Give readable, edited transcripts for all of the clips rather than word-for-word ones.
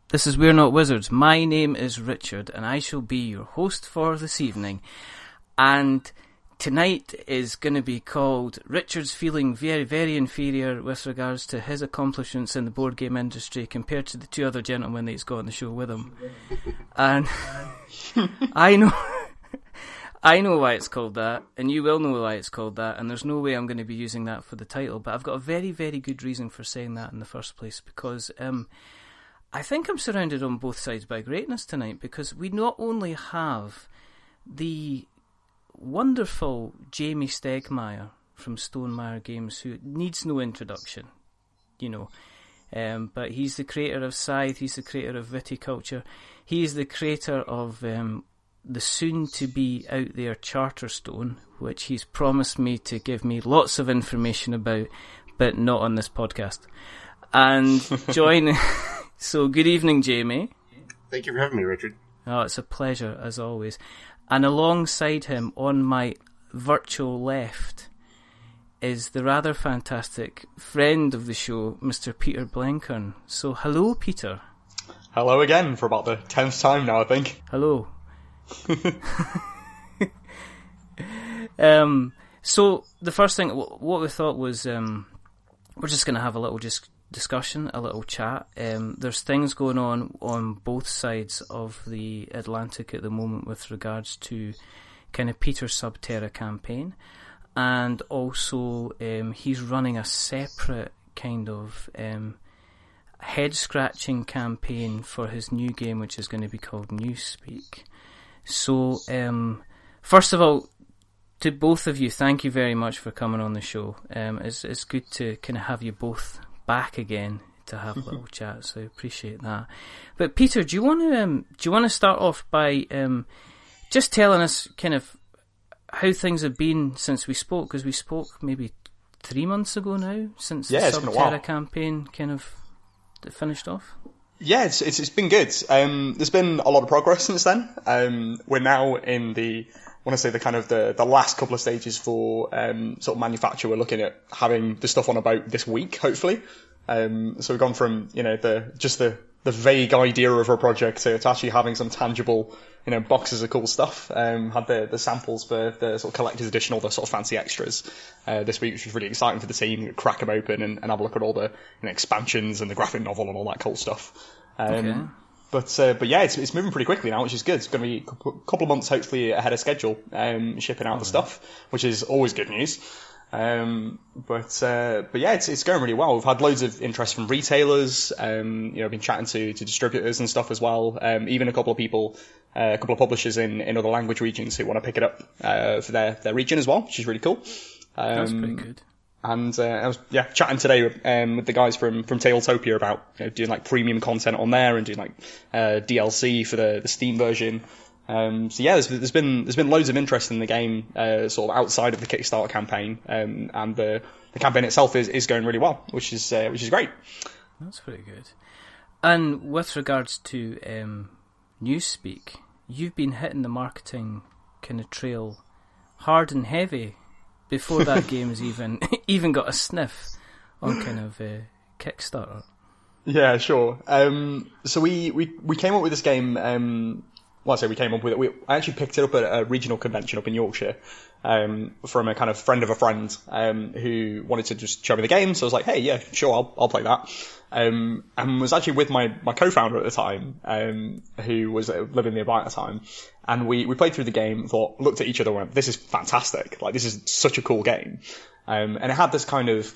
This is We're Not Wizards. My name is Richard, and I shall be your host for this evening. And tonight is going to be called Richard's Feeling Very, Very Inferior with regards to his accomplishments in the board game industry compared to the two other gentlemen that he's got on the show with him. And I know why it's called that, and you will know why it's called that, and there's no way I'm going to be using that for the title, but I've got a very, very good reason for saying that in the first place, because I think I'm surrounded on both sides by greatness tonight, because we not only have the wonderful Jamey Stegmaier from Stonemaier Games, who needs no introduction, but he's the creator of Scythe, he's the creator of Viticulture, he's the creator of the soon-to-be out there Charterstone, which he's promised me to give me lots of information about, but not on this podcast. And join... So, good evening, Jamey. Thank you for having me, Richard. Oh, it's a pleasure, as always. And alongside him, on my virtual left, is the rather fantastic friend of the show, Mr. Peter Blenkharn. So, hello, Peter. Hello again, for about the 10th time now, I think. Hello. So, the first thing, what we thought was, we're just going to have a little discussion, a little chat. There's things going on both sides of the Atlantic at the moment with regards to kind of Peter's Sub Terra campaign, and also he's running a separate kind of head-scratching campaign for his new game, which is going to be called Newspeak. So, first of all, to both of you, thank you very much for coming on the show. It's good to kind of have you both back again to have a little chat, so I appreciate that. But Peter, do you want to start off by just telling us kind of how things have been since we spoke? Because we spoke maybe 3 months ago now, since the Sub Terra campaign kind of finished off. Yeah, it's been good. There's been a lot of progress since then. We're now in the last couple of stages for sort of manufacture. We're looking at having the stuff on about this week, hopefully. So we've gone from the vague idea of a project to actually having some tangible boxes of cool stuff. Had the samples for the sort of collector's edition, all the sort of fancy extras this week, which was really exciting for the team. Crack them open and have a look at all the expansions and the graphic novel and all that cool stuff. Okay. But yeah, it's moving pretty quickly now, which is good. It's going to be a couple of months, hopefully, ahead of schedule, shipping out the stuff, which is always good news. But yeah, it's going really well. We've had loads of interest from retailers, been chatting to distributors and stuff as well. Even a couple of publishers in other language regions who want to pick it up, for their region as well, which is really cool. That's pretty good. And I was chatting today with the guys from Tabletopia about doing like premium content on there and doing like DLC for the Steam version. So yeah, there's been loads of interest in the game sort of outside of the Kickstarter campaign, and the campaign itself is going really well, which is great. That's pretty good. And with regards to Newspeak, you've been hitting the marketing kind of trail hard and heavy before that game has even got a sniff on kind of Kickstarter. Yeah, sure. So we came up with this game. Well, I say we came up with it. I actually picked it up at a regional convention up in Yorkshire from a kind of friend of a friend who wanted to just show me the game. So I was like, hey, yeah, sure, I'll play that. And was actually with my co-founder at the time, who was living nearby at the time. And we played through the game, looked at each other and went, this is fantastic. Like, this is such a cool game. And it had this kind of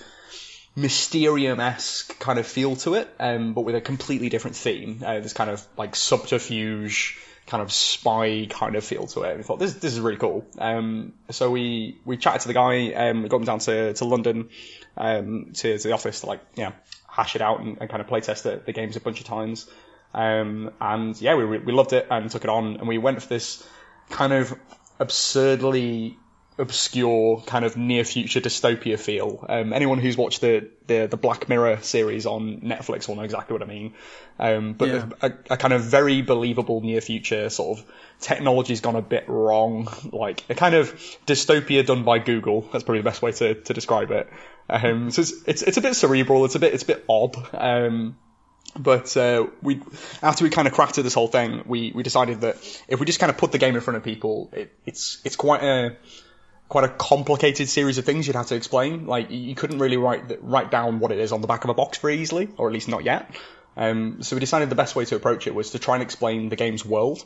Mysterium-esque kind of feel to it, but with a completely different theme. This kind of like subterfuge, kind of spy kind of feel to it. We thought, this is really cool. So we chatted to the guy, we got him down to London, to the office to hash it out and kind of play test the games a bunch of times. And yeah, we loved it and took it on, and we went for this kind of absurdly obscure kind of near future dystopia feel. Anyone who's watched the Black Mirror series on Netflix will know exactly what I mean. A kind of very believable near future sort of technology's gone a bit wrong, like a kind of dystopia done by Google. That's probably the best way to describe it. So it's a bit cerebral. It's a bit odd. But after we kind of crafted this whole thing, we decided that if we just kind of put the game in front of people, it's quite a complicated series of things you'd have to explain. Like, you couldn't really write down what it is on the back of a box very easily, or at least not yet. So we decided the best way to approach it was to try and explain the game's world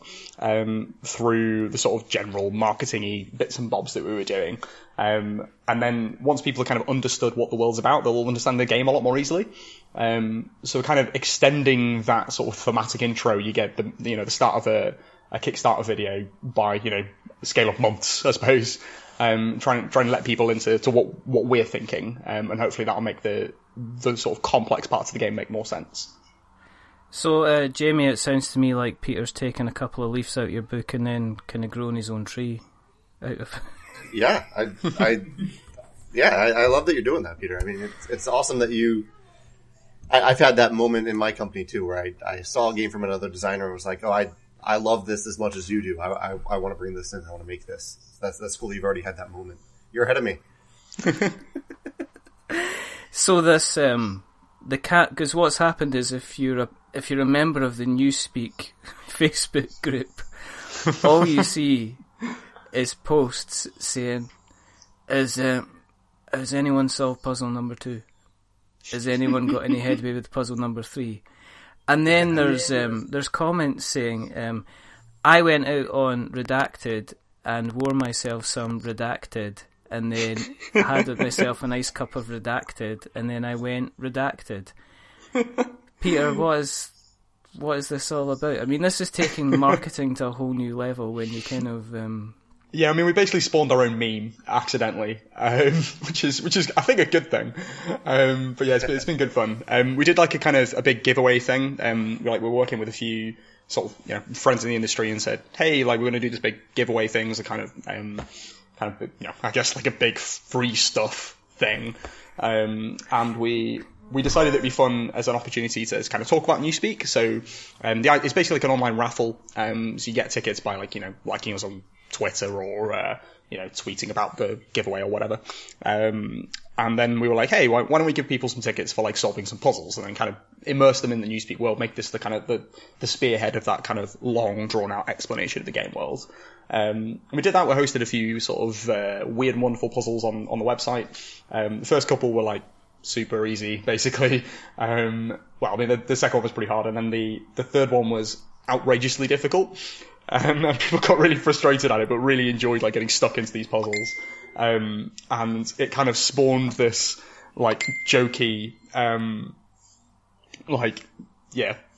through the sort of general marketing-y bits and bobs that we were doing. And then once people have kind of understood what the world's about, they'll understand the game a lot more easily. So kind of extending that sort of thematic intro, you get the start of a Kickstarter video by, scale of months, I suppose. Trying to let people into what we're thinking, and hopefully that'll make the sort of complex parts of the game make more sense. So, Jamey, it sounds to me like Peter's taken a couple of leaves out of your book and then kind of grown his own tree out of. Yeah, I love that you're doing that, Peter. I mean, it's awesome that you. I've had that moment in my company too, where I saw a game from another designer and was like, oh, I love this as much as you do. I want to bring this in. I want to make this. That's cool. You've already had that moment. You're ahead of me. So this the cat, because what's happened is if you're a member of the Newspeak Facebook group, all you see is posts saying, "Has anyone solved puzzle number 2? Has anyone got any headway with puzzle number 3?" And then there's comments saying, "I went out on Redacted and wore myself some Redacted, and then had myself a nice cup of Redacted, and then I went Redacted." Peter, what is this all about? I mean, this is taking marketing to a whole new level when you kind of... Yeah, I mean, we basically spawned our own meme accidentally, which is I think a good thing. But yeah, it's been good fun. We did like a big giveaway thing. We're working with a few sort of friends in the industry and said, hey, like, we're going to do this big giveaway thing as a kind of I guess like a big free stuff thing. And we decided it'd be fun as an opportunity to kind of talk about Newspeak. So it's basically like an online raffle. So you get tickets by liking us on Twitter or tweeting about the giveaway or whatever. And then we were like, hey, why don't we give people some tickets for like solving some puzzles and then kind of immerse them in the Newspeak world, make this the kind of the spearhead of that kind of long drawn out explanation of the game world. And we did that. We hosted a few sort of weird and wonderful puzzles on the website. The first couple were like super easy, basically. Well, I mean, the second one was pretty hard, and then the third one was outrageously difficult. And people got really frustrated at it, but really enjoyed like getting stuck into these puzzles. And it kind of spawned this like jokey,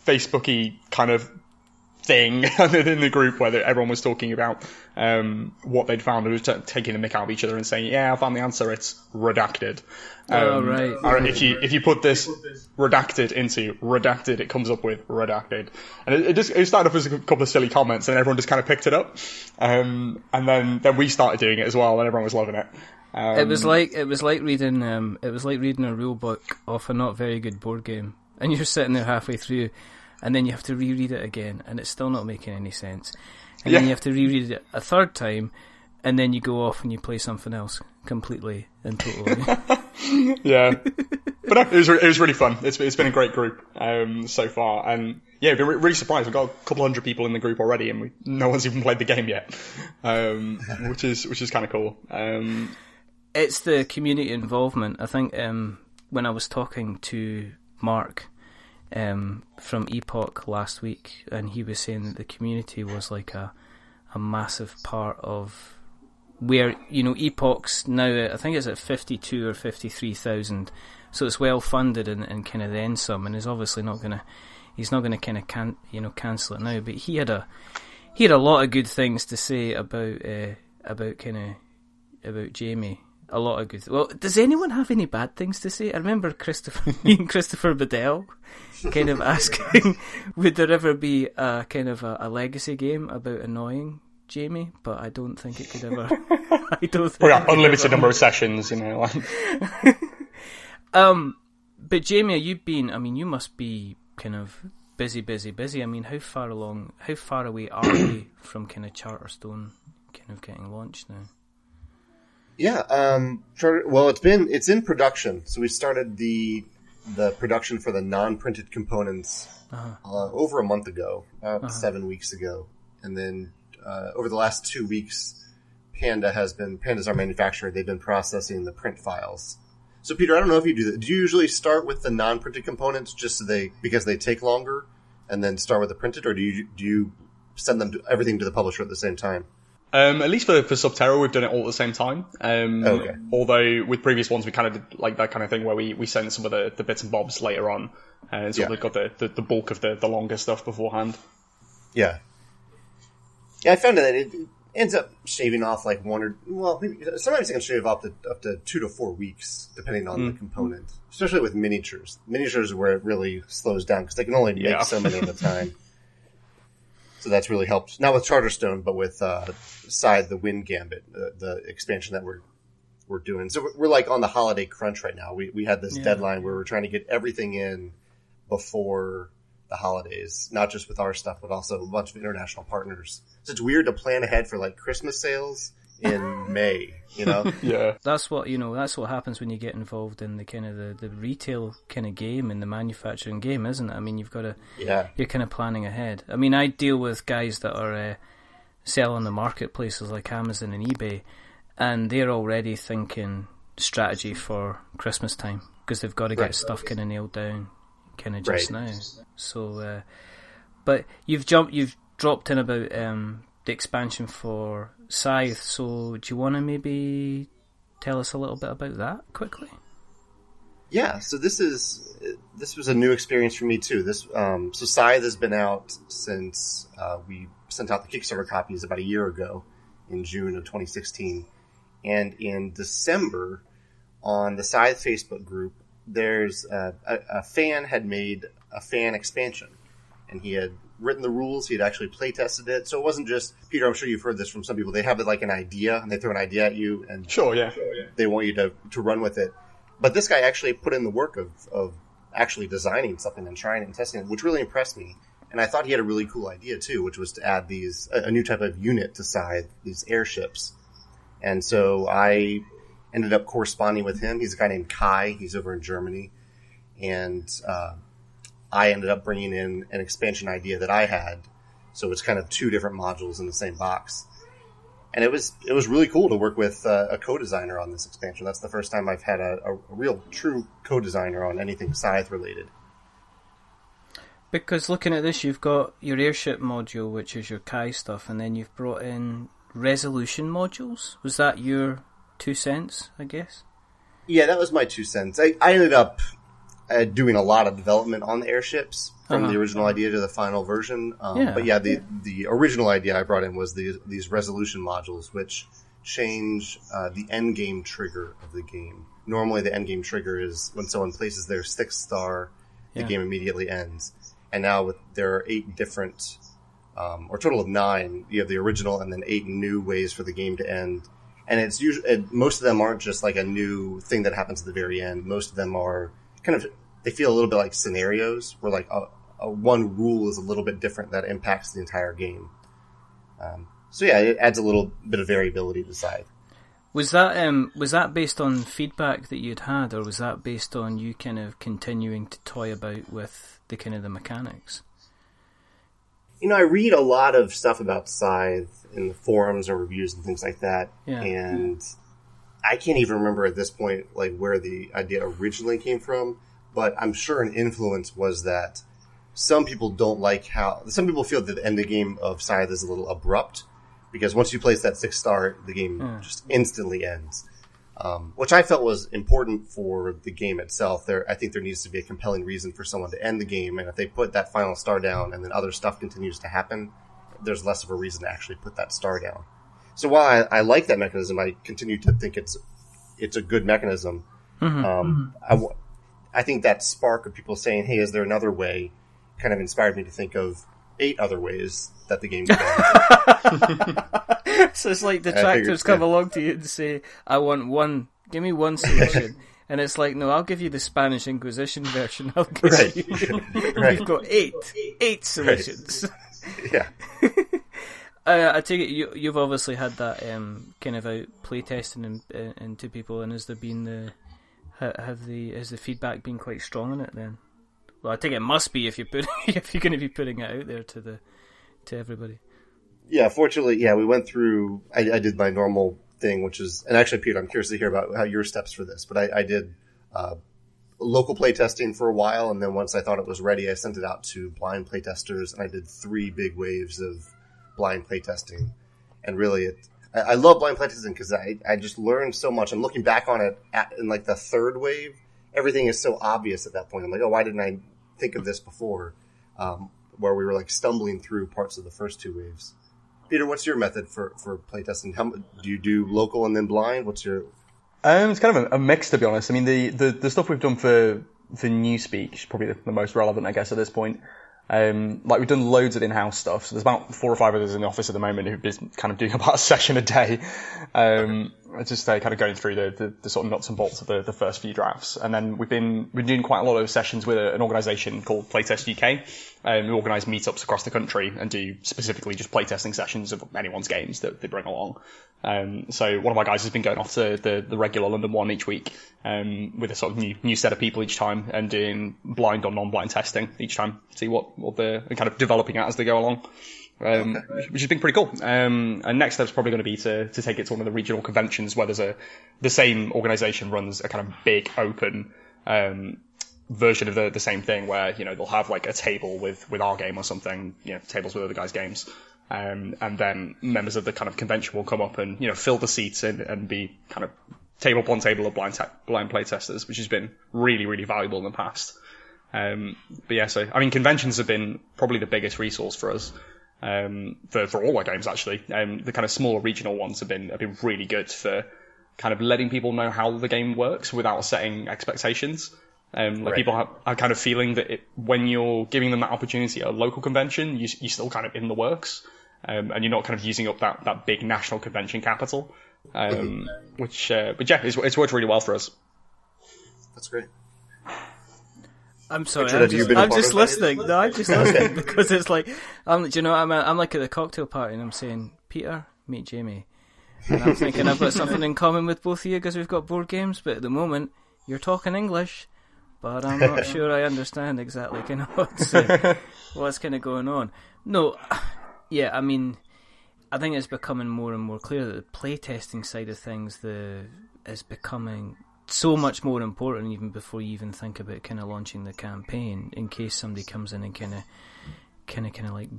Facebooky kind of thing in the group where everyone was talking about what they'd found and was taking the mick out of each other and saying, yeah, I found the answer, it's redacted. Right. If you put this redacted into redacted, it comes up with redacted. And it started off as a couple of silly comments and everyone just kind of picked it up. And then we started doing it as well and everyone was loving it. It was like reading a rule book off a not very good board game, and you're sitting there halfway through, and then you have to reread it again, and it's still not making any sense. And then you have to reread it a third time, and then you go off and you play something else completely and totally. Yeah, but no, it was really fun. It's been a great group so far, and yeah, I've been really surprised. We've got a couple hundred people in the group already, and no one's even played the game yet, which is kind of cool. It's the community involvement. I think when I was talking to Mark from Epoch last week, and he was saying that the community was like a massive part of where, Epoch's now, I think it's at 52 or 53,000, so it's well funded and kind of then some, and he's obviously not gonna kind of cancel it now, but he had a lot of good things to say about Jamey. A lot of good. Well, does anyone have any bad things to say? I remember Christopher Bedell kind of asking, would there ever be a kind of a legacy game about annoying Jamey? But I don't think it could ever. I don't think. Well, unlimited number of sessions, Like. But Jamey, you must be kind of busy. I mean, how far away are we from kind of Charterstone kind of getting launched now? Yeah, well, it's in production. So we started the the production for the non-printed components over a month ago, 7 weeks ago. And then over the last 2 weeks, Panda's our manufacturer, they've been processing the print files. So Peter, I don't know if you do that. Do you usually start with the non-printed components just because they take longer, and then start with the printed, or do you send everything to the publisher at the same time? At least for Sub Terra, we've done it all at the same time. Okay. Although with previous ones, we kind of did like that kind of thing where we send some of the bits and bobs later on, and so they've got the bulk of the longer stuff beforehand. Yeah. Yeah, I found that it ends up shaving off like sometimes it can shave off up to 2 to 4 weeks, depending on the component. Especially with miniatures. Miniatures are where it really slows down, because they can only make so many at a time. So that's really helped. Not with Charterstone, but with Scythe, the Wind Gambit, the expansion that we're doing. So we're like on the holiday crunch right now. We had this deadline where we're trying to get everything in before the holidays, not just with our stuff, but also a bunch of international partners. So it's weird to plan ahead for like Christmas sales in May, you know? Yeah. That's what happens when you get involved in the kind of the retail kind of game and the manufacturing game, isn't it? I mean, you've got to, you're kind of planning ahead. I mean, I deal with guys that are sell on the marketplaces like Amazon and eBay, and they're already thinking strategy for Christmas time, because they've got to get stuff kind of nailed down kind of just now. So, but you've dropped in about the expansion for Scythe, so do you want to maybe tell us a little bit about that quickly? Yeah, so this was a new experience for me too. So Scythe has been out since we sent out the Kickstarter copies about a year ago in June of 2016. And in December, on the Scythe Facebook group, there's a fan had made a fan expansion, and he had written the rules. He had actually play tested it, so it wasn't just Peter. I'm sure you've heard this from some people. They have it like an idea, and they throw an idea at you, and they want you to run with it. But this guy actually put in the work of actually designing something and trying it and testing it, which really impressed me. And I thought he had a really cool idea too, which was to add a new type of unit to Scythe, these airships. And so I ended up corresponding with him. He's a guy named Kai. He's over in Germany. And I ended up bringing in an expansion idea that I had. So it's kind of 2 different modules in the same box. And it was really cool to work with a co-designer on this expansion. That's the first time I've had a real true co-designer on anything Scythe related. Because looking at this, you've got your airship module, which is your Kai stuff, and then you've brought in resolution modules. Was that your 2 cents, I guess? Yeah, that was my 2 cents. I ended up doing a lot of development on the airships from the original idea to the final version. But yeah, the original idea I brought in was these resolution modules, which change the end game trigger of the game. Normally the end game trigger is when someone places their 6th star, the game immediately ends. And now there are 8 different, or total of 9. You have the original and then 8 new ways for the game to end. And it's usually, most of them aren't just like a new thing that happens at the very end. Most of them are kind of, they feel a little bit like scenarios where like one rule is a little bit different that impacts the entire game. So yeah, it adds a little bit of variability to Scythe. Was that based on feedback that you'd had, or was that based on you kind of continuing to toy about with the kind of the mechanics? You know, I read a lot of stuff about Scythe in the forums or reviews and things like that, and I can't even remember at this point like where the idea originally came from, but I'm sure an influence was that some people feel that the end of the game of Scythe is a little abrupt, because once you place that 6th star, the game just instantly ends. Which I felt was important for the game itself. I think there needs to be a compelling reason for someone to end the game, and if they put that final star down and then other stuff continues to happen, there's less of a reason to actually put that star down. So while I like that mechanism, I continue to think it's a good mechanism. I think that spark of people saying, hey, is there another way, kind of inspired me to think of 8 other ways that the game can end. So it's like the tractors come along to you and say, give me one solution. And it's like, no, I'll give you the Spanish Inquisition version. I'll give you. We've got 8 solutions. Yeah. I take it you've obviously had that kind of out playtesting into people, and has Has the feedback been quite strong on it then? Well, I think it must be if you're going to be putting it out there to everybody. Yeah, fortunately, we went through. I did my normal thing, which is, and actually, Peter, I'm curious to hear about how your steps for this. But I did local playtesting for a while, and then once I thought it was ready, I sent it out to blind playtesters, and I did 3 big waves of blind playtesting. And really, I love blind playtesting because I just learned so much. And looking back on it in like the 3rd wave, everything is so obvious at that point. I'm like, oh, why didn't I think of this before? Where we were like stumbling through parts of the first 2 waves. Peter, what's your method for playtesting? Do you do local and then blind? What's your... It's kind of a mix, to be honest. I mean, the stuff we've done for Newspeak is probably the most relevant, I guess, at this point. Like we've done loads of in-house stuff. So there's about 4 or 5 of us in the office at the moment who've been kind of doing about a session a day. Just kind of going through the sort of nuts and bolts of the first few drafts. And then we've been doing quite a lot of sessions with an organisation called Playtest UK, who organise meetups across the country and do specifically just playtesting sessions of anyone's games that they bring along. So one of my guys has been going off to the regular London one each week, with a sort of new set of people each time and doing blind or non-blind testing each time, see what they're kind of developing it as they go along. Which has been pretty cool. And next step's probably going to be to take it to one of the regional conventions where the same organisation runs a kind of big open version of the same thing where, they'll have like a table with our game or something, tables with other guys' games. And then members of the kind of convention will come up and, fill the seats and be kind of table upon table of blind play testers, which has been really, really valuable in the past. But yeah, so, I mean, conventions have been probably the biggest resource for us. For all our games, actually. The kind of smaller regional ones have been really good for kind of letting people know how the game works without setting expectations. Right. People are kind of feeling that when you're giving them that opportunity at a local convention, you're still kind of in the works, and you're not kind of using up that big national convention capital, but yeah, it's worked really well for us. That's great. I'm sorry, Richard, I'm just listening. No, I'm just listening because it's like, I'm like at the cocktail party and I'm saying, Peter, meet Jamey. And I'm thinking I've got something in common with both of you because we've got board games, but at the moment, you're talking English, but I'm not sure I understand exactly kind of what's kind of going on. No, yeah, I mean, I think it's becoming more and more clear that the playtesting side of things is becoming so much more important even before you even think about kind of launching the campaign in case somebody comes in and kind of like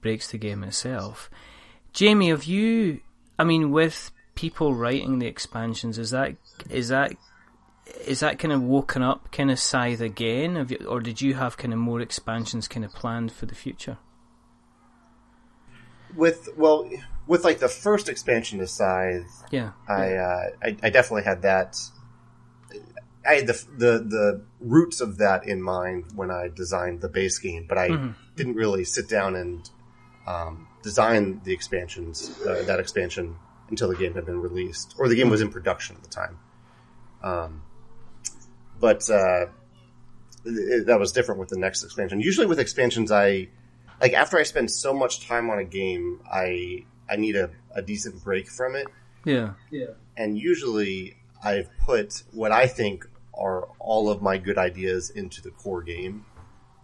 breaks the game itself. Jamey, have you, I mean, with people writing the expansions, is that kind of woken up kind of Scythe again, or did you have kind of more expansions kind of planned for the future? With like the first expansion to Scythe, yeah, I definitely had that. I had the roots of that in mind when I designed the base game, but I didn't really sit down and design the expansions, that expansion, until the game had been released, or the game was in production at the time. But that was different with the next expansion. Usually with expansions, after I spend so much time on a game, I need a decent break from it. Yeah. And usually I've put what I think are all of my good ideas into the core game.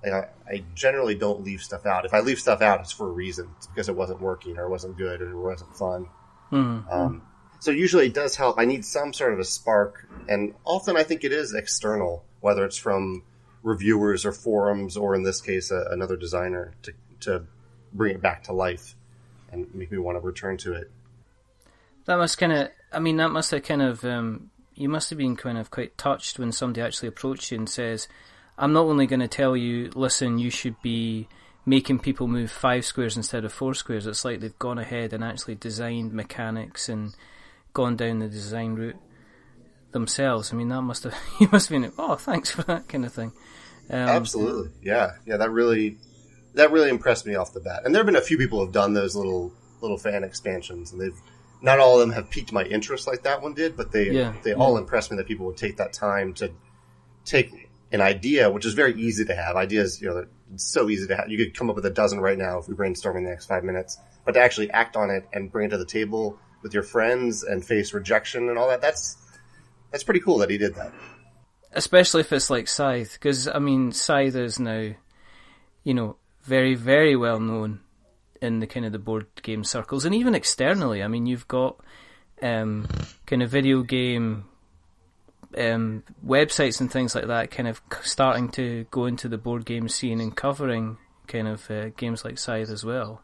I generally don't leave stuff out. If I leave stuff out, it's for a reason. It's because it wasn't working, or it wasn't good, or it wasn't fun. Mm-hmm. So usually it does help. I need some sort of a spark, and often I think it is external, whether it's from reviewers or forums, or in this case, another designer to bring it back to life and make me want to return to it. That must have kind of, you must have been kind of quite touched when somebody actually approached you and says, I'm not only going to tell you, listen, you should be making people move 5 squares instead of 4 squares. It's like they've gone ahead and actually designed mechanics and gone down the design route themselves. I mean, you must have been, oh, thanks for that kind of thing. Absolutely. Yeah, that really impressed me off the bat. And there have been a few people who have done those little fan expansions, and not all of them have piqued my interest like that one did, but they all impressed me that people would take that time to take an idea, which is very easy to have. Ideas, it's so easy to have. You could come up with a dozen right now if we brainstorm in the next 5 minutes, but to actually act on it and bring it to the table with your friends and face rejection and all that, that's pretty cool that he did that. especially if it's like Scythe, because I mean, Scythe is now, very, very well known in the kind of the board game circles, and even externally. I mean, you've got kind of video game websites and things like that kind of starting to go into the board game scene and covering kind of games like Scythe as well.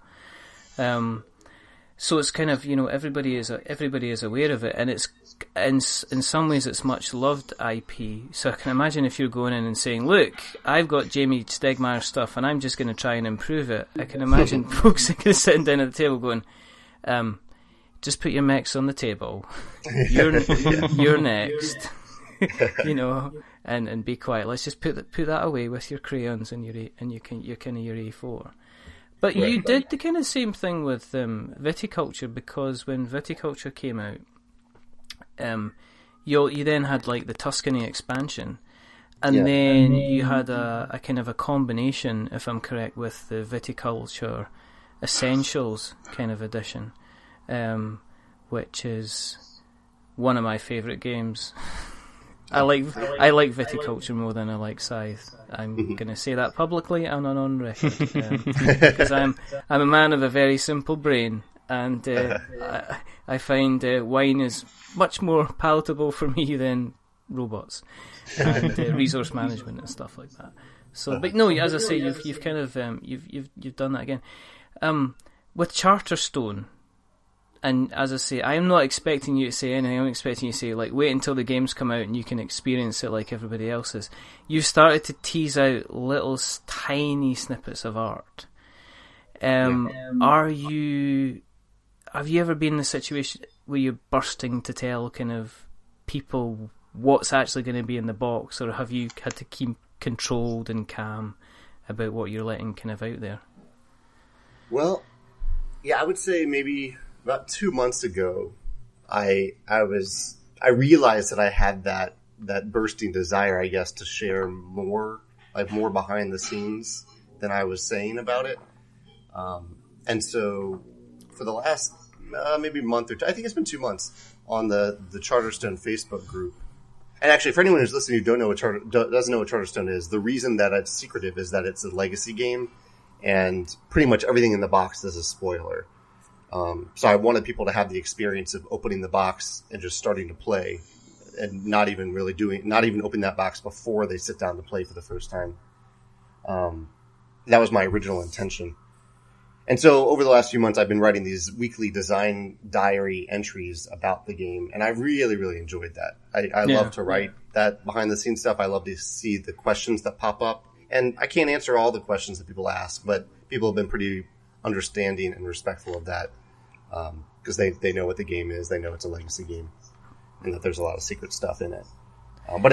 So it's kind of, everybody is aware of it, and it's in some ways it's much loved IP. So I can imagine if you're going in and saying, "Look, I've got Jamey Stegmaier stuff, and I'm just going to try and improve it." I can imagine folks sitting down at the table going, "Just put your mechs on the table. You're next." and be quiet. Let's just put that away with your crayons and your kind of your A4. But right. You did the kind of same thing with Viticulture, because when Viticulture came out, you then had like the Tuscany expansion, and then you had a kind of a combination, if I'm correct, with the Viticulture Essentials kind of edition, which is one of my favourite games. I like Viticulture more than I like Scythe. I'm going to say that publicly and on record, because I'm a man of a very simple brain, and I find wine is much more palatable for me than robots and resource management and stuff like that. So, but no, as I say, you've kind of you've done that again with Charterstone. And as I say, I'm not expecting you to say anything. I'm expecting you to say, like, wait until the games come out and you can experience it like everybody else is. You've started to tease out little tiny snippets of art. Have you ever been in a situation where you're bursting to tell kind of people what's actually going to be in the box, or have you had to keep controlled and calm about what you're letting kind of out there? Well, yeah, I would say maybe about 2 months ago, I realized that I had that bursting desire, I guess, to share more behind the scenes than I was saying about it. And so for the last maybe month or two, I think it's been 2 months, on the Charterstone Facebook group. And actually, for anyone who's listening who doesn't know what Charterstone is, the reason that it's secretive is that it's a legacy game, and pretty much everything in the box is a spoiler. So I wanted people to have the experience of opening the box and just starting to play, and not even opening that box before they sit down to play for the first time. That was my original intention. And so over the last few months, I've been writing these weekly design diary entries about the game, and I really, really enjoyed that. I love to write that behind the scenes stuff. I love to see the questions that pop up, and I can't answer all the questions that people ask, but people have been pretty understanding and respectful of that. Because they know what the game is, they know it's a legacy game, and that there's a lot of secret stuff in it. But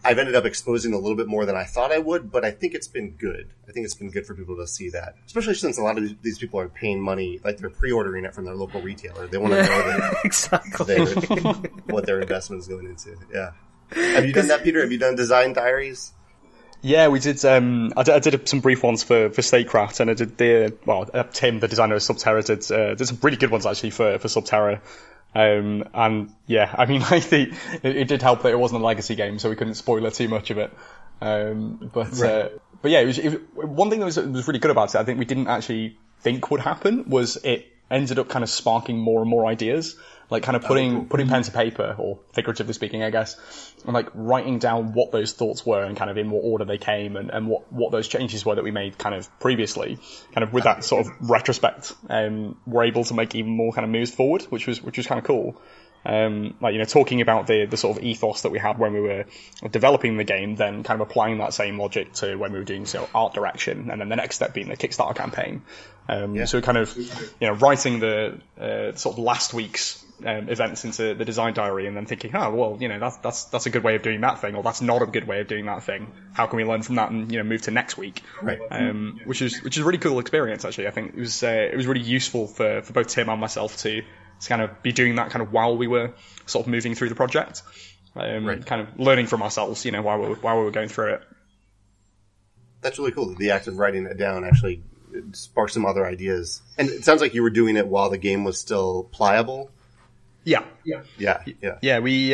I've ended up exposing a little bit more than I thought I would, but I think it's been good. I think it's been good for people to see that, especially since a lot of these people are paying money, like they're pre-ordering it from their local retailer. They want to know that exactly what their investment is going into. Yeah. Have you done that, Peter? Have you done design diaries? Yeah, we did. I did some brief ones for Statecraft, and I did Tim, the designer of Sub Terra, did some really good ones actually for Sub Terra. And yeah, I mean, it did help that it wasn't a legacy game, so we couldn't spoil too much of it. But yeah, one thing that was really good about it, I think we didn't actually think would happen, was it ended up kind of sparking more and more ideas. Like kind of putting pen to paper, or figuratively speaking, I guess, and like writing down what those thoughts were and kind of in what order they came, and what those changes were that we made kind of previously, kind of with that sort of retrospect, we're able to make even more kind of moves forward, which was kind of cool. Like, talking about the sort of ethos that we had when we were developing the game, then kind of applying that same logic to when we were doing art direction, and then the next step being the Kickstarter campaign. So kind of, writing the sort of last week's events into the design diary, and then thinking, that's a good way of doing that thing, or that's not a good way of doing that thing. How can we learn from that and move to next week? Right. Which is a really cool experience actually. I think it was really useful for both Tim and myself to kind of be doing that kind of while we were sort of moving through the project, right. Kind of learning from ourselves, while we were going through it. That's really cool. The act of writing it down actually sparked some other ideas. And it sounds like you were doing it while the game was still pliable. Yeah. Yeah. We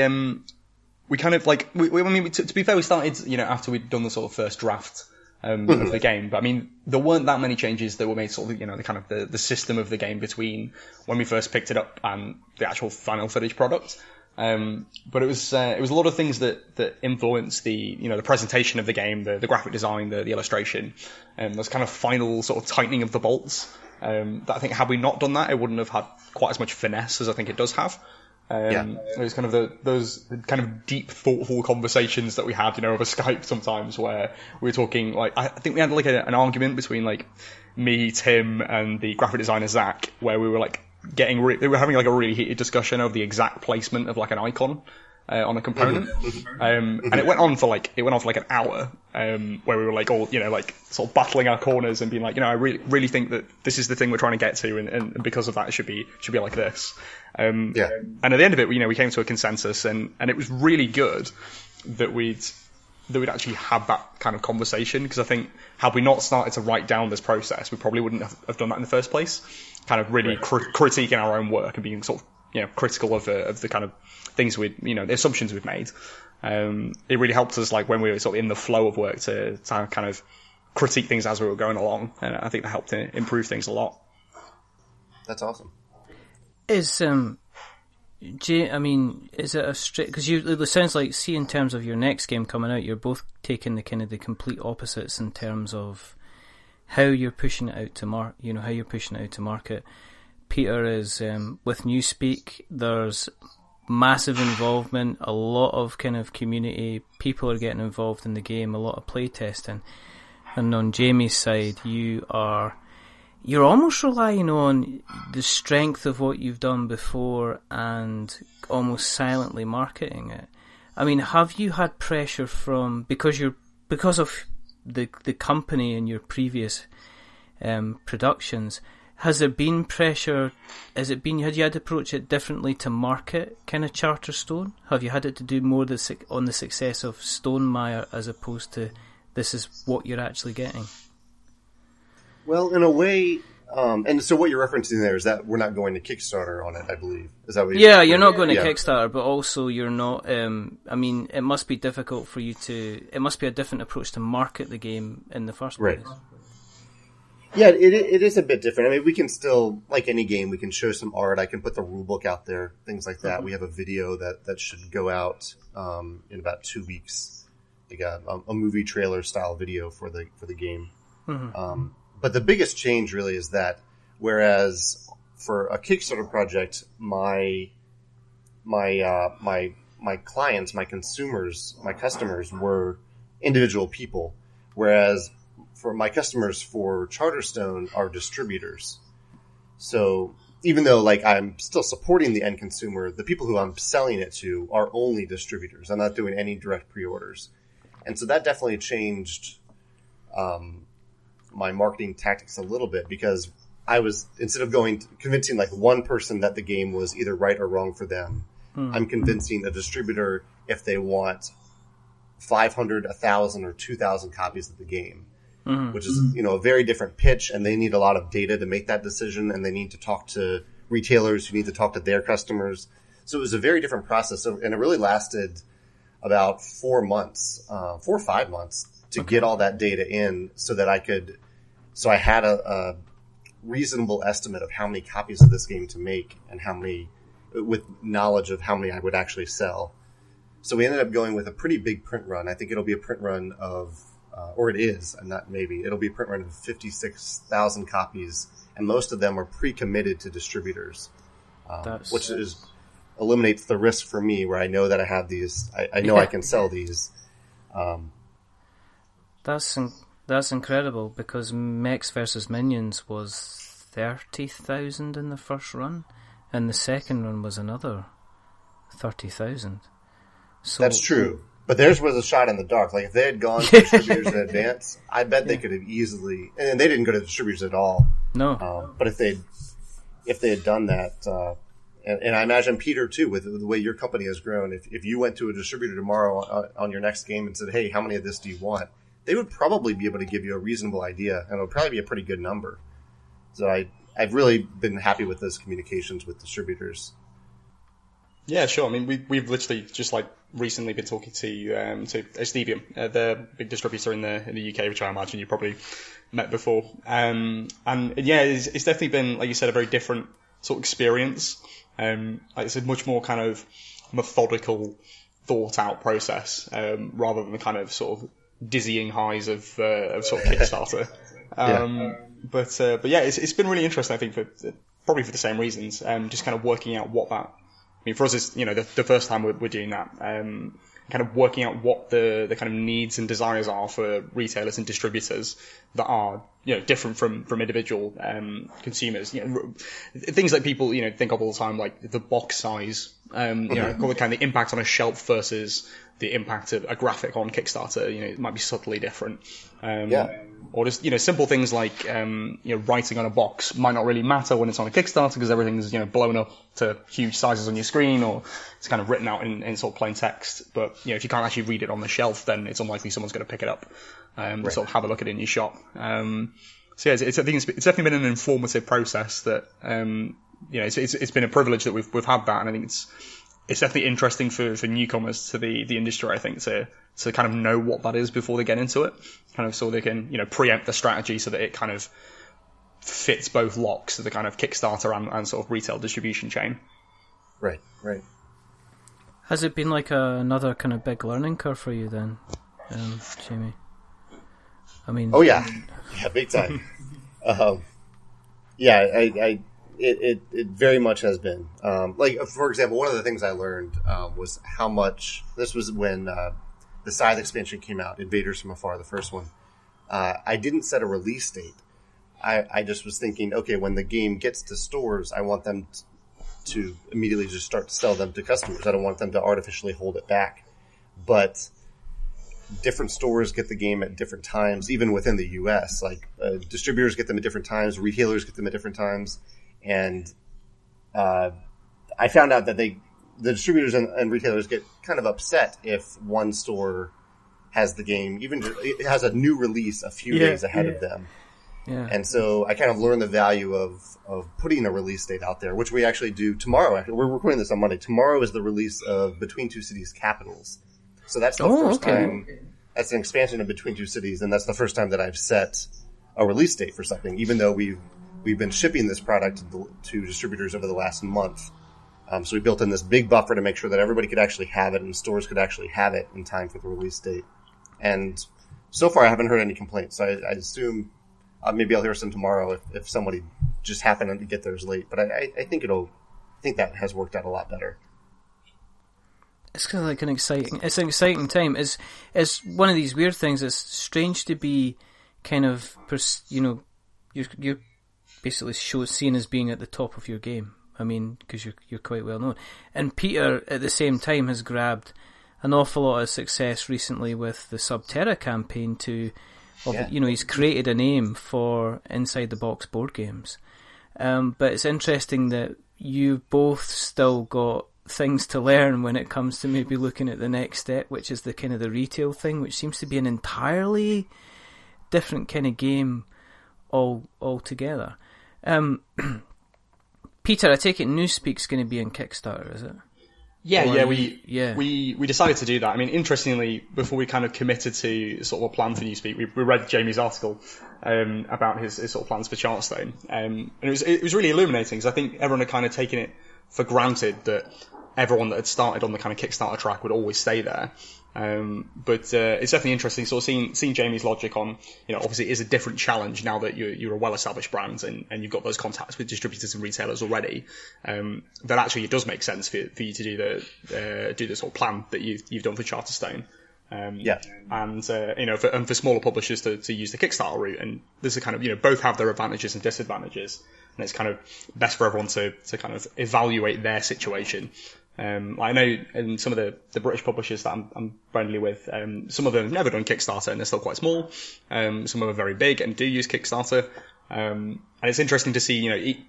we kind of like, I mean, to be fair, we started, after we'd done the sort of first draft of the game. But I mean, there weren't that many changes that were made sort of, the kind of the system of the game between when we first picked it up and the actual final finished product. But it was a lot of things that influenced the presentation of the game, the graphic design, the illustration, and those kind of final sort of tightening of the bolts. That I think had we not done that, it wouldn't have had quite as much finesse as I think it does have. It was kind of those kind of deep, thoughtful conversations that we had, over Skype sometimes, where we were talking, like, I think we had like an argument between like me, Tim, and the graphic designer Zach, where we were like they were having like a really heated discussion of the exact placement of like an icon on a component, and it went on for like an hour, where we were like all like sort of battling our corners and being like, I really think that this is the thing we're trying to get to, and because of that it should be like this. And at the end of it, we came to a consensus, and it was really good that we'd actually had that kind of conversation, because I think had we not started to write down this process, we probably wouldn't have done that in the first place. Kind of really critiquing our own work and being sort of critical of the kind of things the assumptions we've made. It really helped us, like when we were sort of in the flow of work, to kind of critique things as we were going along, and I think that helped to improve things a lot. That's awesome. Is is it a strict? Because it sounds like, see, in terms of your next game coming out, you're both taking the kind of the complete opposites in terms of how you're pushing it out to how you're pushing it out to market. Peter is with Newspeak. There's massive involvement, a lot of kind of community. People are getting involved in the game, a lot of play testing. And on Jamey's side, you're almost relying on the strength of what you've done before and almost silently marketing it. I mean, have you had pressure because of the company and your previous productions? Has there been pressure? Had you had to approach it differently to market kind of Charterstone? Have you had it to do more on the success of Stegmaier as opposed to this is what you're actually getting? Well, in a way, and so what you're referencing there is that we're not going to Kickstarter on it, I believe. Is that what you're not going to Kickstarter, but also you're not, it must be difficult for you it must be a different approach to market the game in the first place. Right. Yeah, it is a bit different. I mean, we can still, like any game, we can show some art. I can put the rulebook out there, things like that. Mm-hmm. We have a video that should go out in about 2 weeks. We got a movie trailer style video for the game. Mm-hmm. But the biggest change really is that whereas for a Kickstarter project, my clients, my consumers, my customers were individual people, whereas for my customers for Charterstone are distributors. So even though like I'm still supporting the end consumer, the people who I'm selling it to are only distributors. I'm not doing any direct pre-orders. And so that definitely changed my marketing tactics a little bit, because I was, instead of convincing like one person that the game was either right or wrong for them, I'm convincing a distributor if they want 500, 1,000, or 2,000 copies of the game. Which is, a very different pitch, and they need a lot of data to make that decision, and they need to talk to retailers who need to talk to their customers. So it was a very different process, and it really lasted about 4 or 5 months to get all that data in, so that I had a reasonable estimate of how many copies of this game to make, and how many, with knowledge of how many I would actually sell. So we ended up going with a pretty big print run. I think it'll be a print run of, or it is, and not maybe, it'll be a print run of 56,000 copies, and most of them are pre-committed to distributors, which eliminates the risk for me, where I know that I have these, I know I can sell these. That's incredible, because Mechs vs. Minions was 30,000 in the first run, and the second run was another 30,000. So that's true. But theirs was a shot in the dark. Like, if they had gone to distributors in advance, I bet they could have easily... And they didn't go to distributors at all. No. But if they had done that... and I imagine, Peter, too, with the way your company has grown, if you went to a distributor tomorrow on your next game and said, hey, how many of this do you want? They would probably be able to give you a reasonable idea, and it would probably be a pretty good number. So I've really been happy with those communications with distributors. Yeah, sure. I mean, we've literally just like recently been talking to Estevium, the big distributor in the UK, which I imagine you probably met before. And yeah, it's definitely been, like you said, a very different sort of experience. Like it's a much more kind of methodical, thought out process, rather than the kind of sort of dizzying highs of sort of Kickstarter. But yeah, it's been really interesting, I think, probably for the same reasons. Just kind of working out what that, I mean, for us, it's, the first time we're doing that, kind of working out what the kind of needs and desires are for retailers and distributors that are, different from individual, consumers. Things that people, think of all the time, like the box size, kind of the impact on a shelf versus the impact of a graphic on Kickstarter. It might be subtly different. Or just, simple things like, writing on a box might not really matter when it's on a Kickstarter because everything's, blown up to huge sizes on your screen, or it's kind of written out in sort of plain text. But, if you can't actually read it on the shelf, then it's unlikely someone's going to pick it up, sort of have a look at it in your shop. So yeah, I think it's definitely been an informative process that, it's been a privilege that we've had that. And I think it's definitely interesting for newcomers to the industry, I think, to kind of know what that is before they get into it, kind of so they can, preempt the strategy so that it kind of fits both locks of the kind of Kickstarter and sort of retail distribution chain. Right. Has it been like another kind of big learning curve for you then, Jamey? I mean... Oh, yeah. Yeah, big time. It very much has been. Like, for example, one of the things I learned was how much... This was when the Scythe expansion came out, Invaders from Afar, the first one. I didn't set a release date. I just was thinking, okay, when the game gets to stores, I want them to immediately just start to sell them to customers. I don't want them to artificially hold it back. But different stores get the game at different times, even within the U.S. Like, distributors get them at different times, retailers get them at different times. And I found out that the distributors and retailers get kind of upset if one store has the game, even it has a new release a few days ahead of them. Yeah. And so I kind of learned the value of putting a release date out there, which we actually do tomorrow. We're recording this on Monday. Tomorrow is the release of Between Two Cities Capitals. So that's the first time. That's an expansion of Between Two Cities, and that's the first time that I've set a release date for something, even though we've been shipping this product to distributors over the last month. So we built in this big buffer to make sure that everybody could actually have it and stores could actually have it in time for the release date. And so far I haven't heard any complaints. So I assume maybe I'll hear some tomorrow if somebody just happened to get theirs late. But I think that has worked out a lot better. It's kind of like an exciting time. It's one of these weird things. It's strange to be kind of, you're basically seen as being at the top of your game. I mean, because you're quite well known. And Peter, at the same time, has grabbed an awful lot of success recently with the Sub Terra campaign he's created a name for inside the box board games. But it's interesting that you've both still got things to learn when it comes to maybe looking at the next step, which is the kind of the retail thing, which seems to be an entirely different kind of game altogether. Peter, I take it Newspeak's going to be in Kickstarter, is it? We decided to do that. I mean, interestingly, before we kind of committed to sort of a plan for Newspeak, we read Jamey's article about his sort of plans for Charterstone, and it was really illuminating because I think everyone had kind of taken it for granted that everyone that had started on the kind of Kickstarter track would always stay there. But it's definitely interesting sort of seeing Jamey's logic on, obviously it is a different challenge now that you're a well-established brand and you've got those contacts with distributors and retailers already, that actually it does make sense for you to do the sort of plan that you've done for Charterstone. And for smaller publishers to use the Kickstarter route, and this is kind of, both have their advantages and disadvantages, and it's kind of best for everyone to kind of evaluate their situation. I know in some of the British publishers that I'm friendly with, some of them have never done Kickstarter and they're still quite small. Some of them are very big and do use Kickstarter. And it's interesting to see,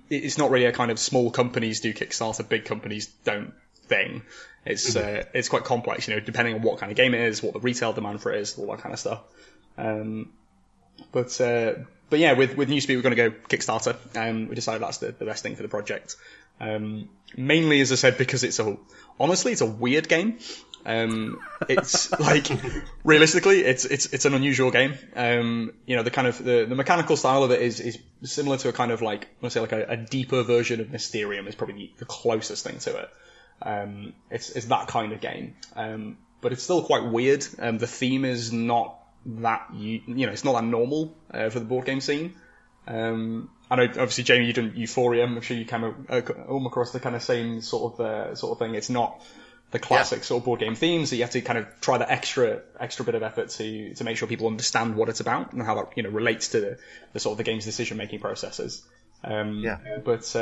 it's not really a kind of small companies do Kickstarter, big companies don't thing. It's quite complex, depending on what kind of game it is, what the retail demand for it is, all that kind of stuff. But yeah, with Newspeak, we're going to go Kickstarter. We decided that's the best thing for the project. Mainly, as I said, because honestly, it's a weird game. It's like, realistically, it's an unusual game. The kind of, the mechanical style of it is similar to a kind of like, let's say like a deeper version of Mysterium is probably the closest thing to it. It's that kind of game. But it's still quite weird. The theme is not that, it's not that normal, for the board game scene. I know, obviously, Jamey, you did Euphoria. I'm sure you came across the kind of same sort of thing. It's not the classic sort of board game theme, so you have to kind of try the extra bit of effort to make sure people understand what it's about and how that, relates to the sort of the game's decision-making processes. But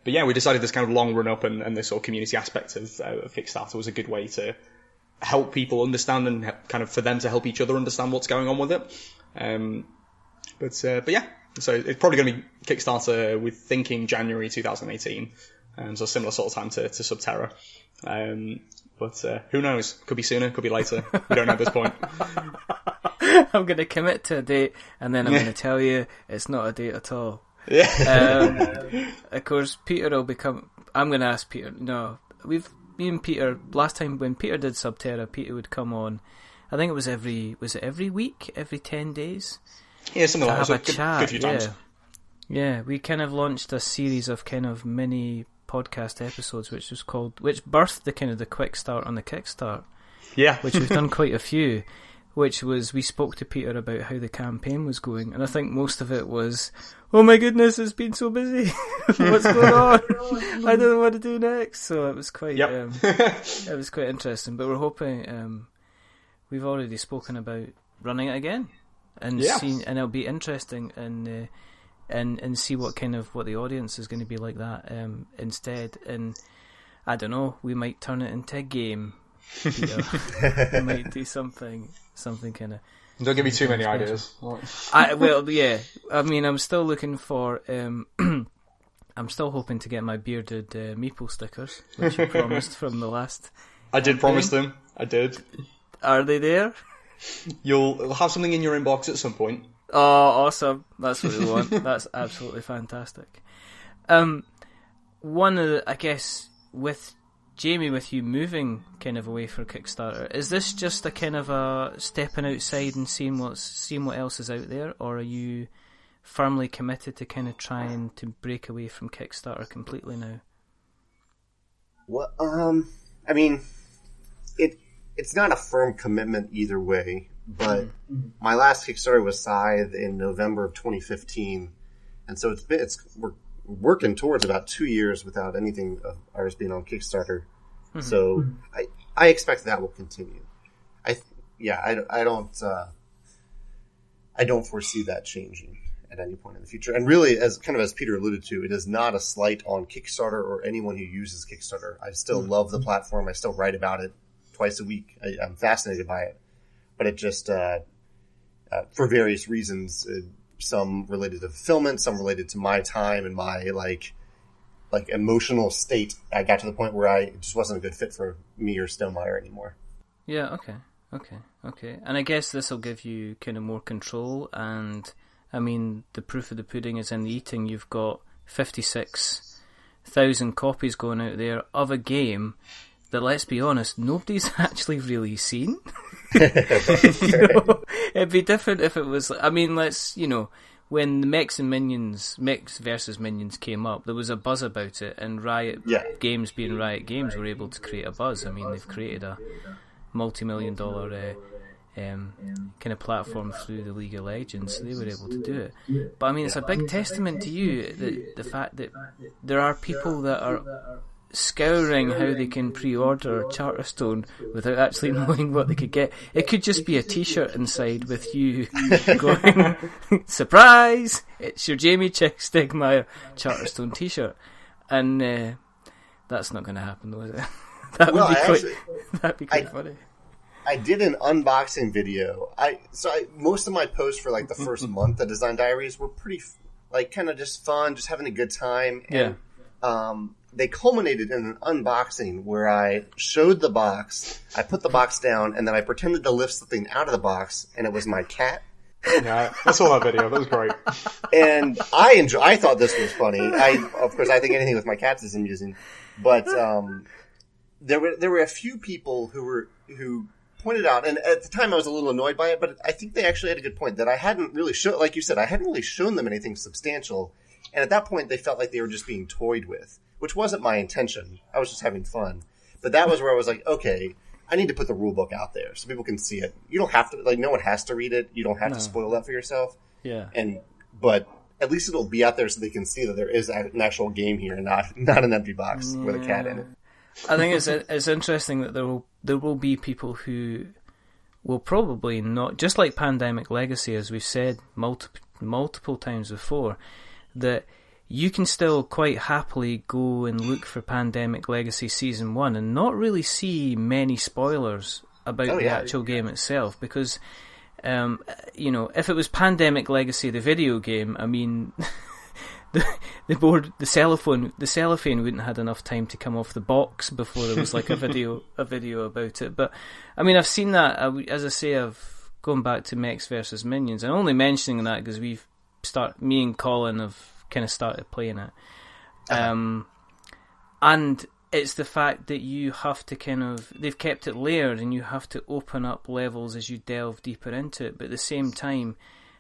yeah, we decided this kind of long run-up and this sort of community aspect of Kickstarter was a good way to help people understand and kind of for them to help each other understand what's going on with it. But yeah. So it's probably going to be Kickstarter with thinking January 2018. So similar sort of time to Sub Terra. But who knows? Could be sooner, could be later. We don't know at this point. I'm going to commit to a date, and then I'm going to tell you it's not a date at all. Yeah. Of course, Peter will become... I'm going to ask Peter. No, me and Peter, last time when Peter did Sub Terra, Peter would come on. I think it was every week? Every 10 days? Yeah, something like that. Have a chat. Good few times. Yeah, we kind of launched a series of kind of mini podcast episodes, which birthed the kind of the quick start on the Kickstart. Yeah. Which we've done quite a few, which was, we spoke to Peter about how the campaign was going, and I think most of it was, oh my goodness, it's been so busy. What's going on? I don't know what to do next. So it was quite, it was quite interesting, but we're hoping, we've already spoken about running it again. And and it'll be interesting and see what the audience is going to be like that instead. And I don't know, we might turn it into a game, Peter. We might do something kind of. Don't give me too many ideas. I mean, I'm still looking for. I'm still hoping to get my bearded meeple stickers, which you promised from the last. I did promise them. I did. Are they there? You'll have something in your inbox at some point. Oh, awesome. That's what we want. That's absolutely fantastic. One of the, I guess, with Jamey, with you moving kind of away for Kickstarter, is this just a kind of a stepping outside and seeing what else is out there, or are you firmly committed to kind of trying to break away from Kickstarter completely now? Well, I mean, it's not a firm commitment either way, but my last Kickstarter was Scythe in November of 2015, and so we're working towards about 2 years without anything of ours being on Kickstarter. Mm-hmm. So I expect that will continue. I don't foresee that changing at any point in the future. And really, as Peter alluded to, it is not a slight on Kickstarter or anyone who uses Kickstarter. I still love the platform. I still write about it twice a week. I'm fascinated by it, but it just for various reasons, some related to fulfillment, some related to my time and my like emotional state. I got to the point where it just wasn't a good fit for me or Stegmaier anymore. Yeah. Okay. And I guess this will give you kind of more control. And I mean, the proof of the pudding is in the eating. You've got 56,000 copies going out there of a game that, let's be honest, nobody's actually really seen. It'd be different if it was, I mean, when the Mechs versus Minions came up, there was a buzz about it, and Riot Games, being Riot Games, were able to create a buzz. I mean, they've created a multi-million-dollar kind of platform through the League of Legends, so they were able to do it. But I mean, it's a big testament to you, the fact that there are people that are scouring how they can pre-order Charterstone without actually knowing what they could get. It could just be a t-shirt inside with you going, surprise, it's your Jamey Stegmaier Charterstone t-shirt. And that's not going to happen, though, is it? That'd be quite funny. I did an unboxing video. Most of my posts for like the first month of Design Diaries were pretty kind of just fun, just having a good time. And, they culminated in an unboxing where I showed the box, I put the box down, and then I pretended to lift something out of the box, and it was my cat. Yeah, I saw that video. That was great. And I thought this was funny. Of course, I think anything with my cats is amusing. But there were a few people who pointed out, and at the time I was a little annoyed by it, but I think they actually had a good point that I hadn't really shown, like you said, I hadn't really shown them anything substantial. And at that point, they felt like they were just being toyed with, which wasn't my intention. I was just having fun. But that was where I was like, okay, I need to put the rule book out there so people can see it. You don't have to, like, no one has to read it. You don't have to spoil that for yourself. Yeah. But at least it'll be out there so they can see that there is an actual game here and not an empty box with a cat in it. I think it's interesting that there will be people who will probably not, just like Pandemic Legacy, as we've said multiple times before, that you can still quite happily go and look for Pandemic Legacy Season 1 and not really see many spoilers about the actual game itself, because if it was Pandemic Legacy, the video game, I mean, the cellophane wouldn't have had enough time to come off the box before there was like a video about it. But I mean, I've seen that. As I say, I've gone back to Mechs vs Minions, and only mentioning that because me and Colin have kind of started playing it, and it's the fact that you have to they've kept it layered, and you have to open up levels as you delve deeper into it. But at the same time,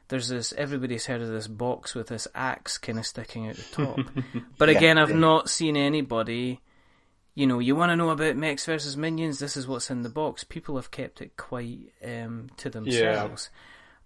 there's this, everybody's heard of this box with this axe kind of sticking out the top. But again, I've not seen anybody, you want to know about Mechs vs Minions, this is what's in the box. People have kept it quite to themselves. Yeah.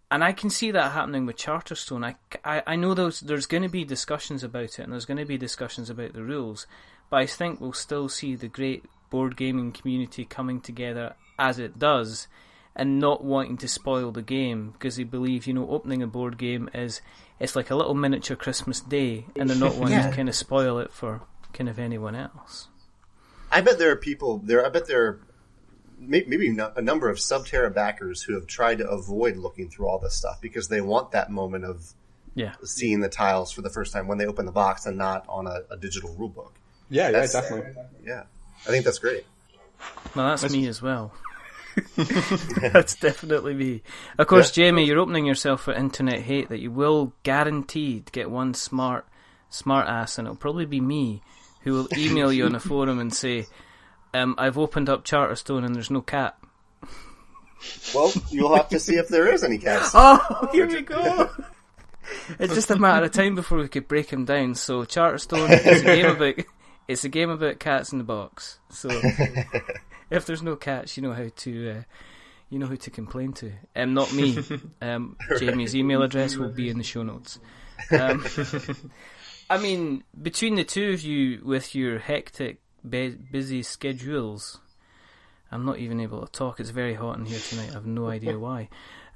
And I can see that happening with Charterstone. I know there's going to be discussions about it, and there's going to be discussions about the rules, but I think we'll still see the great board gaming community coming together as it does, and not wanting to spoil the game, because they believe, opening a board game it's like a little miniature Christmas Day, and they're not wanting to kind of spoil it for kind of anyone else. I bet there are people there. I bet there are maybe a number of Sub Terra backers who have tried to avoid looking through all this stuff because they want that moment of seeing the tiles for the first time when they open the box and not on a digital rulebook. Yeah, definitely. Yeah, I think that's great. Well, that's me as well. That's definitely me. Of course, Jamey, you're opening yourself for internet hate that you will guaranteed get one smart ass, and it'll probably be me, who will email you on a forum and say, I've opened up Charterstone and there's no cat. Well, you'll have to see if there is any cats. Oh, here we go. It's just a matter of time before we could break him down. So Charterstone is a game about cats in the box. So if there's no cats, you know who to complain to. Not me. Jamey's email address will be in the show notes. I mean, between the two of you with your hectic, busy schedules, I'm not even able to talk. It's very hot in here tonight. I have no idea why.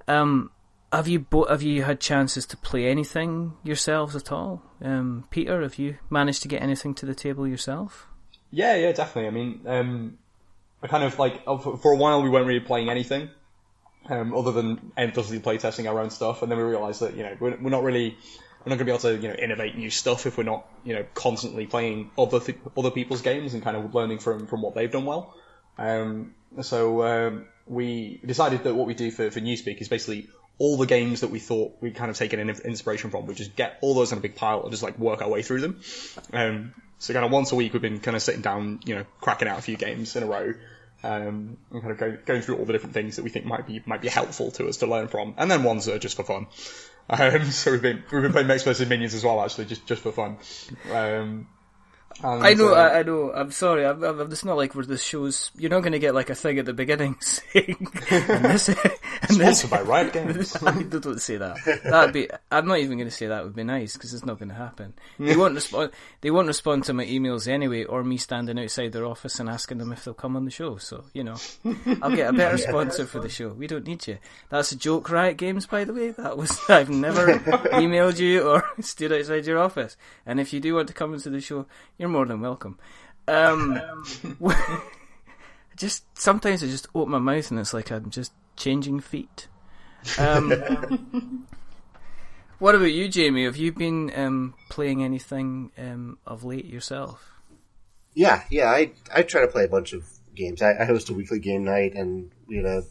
Have you had chances to play anything yourselves at all? Peter, have you managed to get anything to the table yourself? Yeah, definitely. I mean, I kind of for a while we weren't really playing anything other than endlessly playtesting our own stuff, and then we realised that we're not going to be able to innovate new stuff if we're not constantly playing other people's games and kind of learning from what they've done well. So we decided that what we do for Newspeak is basically all the games that we thought we'd kind of taken an inspiration from. We just get all those in a big pile and just work our way through them. So kind of once a week we've been kind of sitting down, cracking out a few games in a row. And kind of going through all the different things that we think might be helpful to us to learn from, and then ones that are just for fun. So we've been playing Mechs vs Minions as well, actually, just for fun. I know. I'm sorry. It's not like this show's. You're not going to get a thing at the beginning saying. Sponsored by Riot Games. Don't say that. That'd be. I'm not even going to say that would be nice because it's not going to happen. They won't respond. They won't respond to my emails anyway, or me standing outside their office and asking them if they'll come on the show. So I'll get a better sponsor for the show. We don't need you. That's a joke, Riot Games, by the way. I've never emailed you or stood outside your office. And if you do want to come into the show, you're more than welcome. Just sometimes I just open my mouth and it's like I'm just changing feet. What about you, Jamey? Have you been playing anything of late yourself? Yeah. I try to play a bunch of games. I host a weekly game night, and we had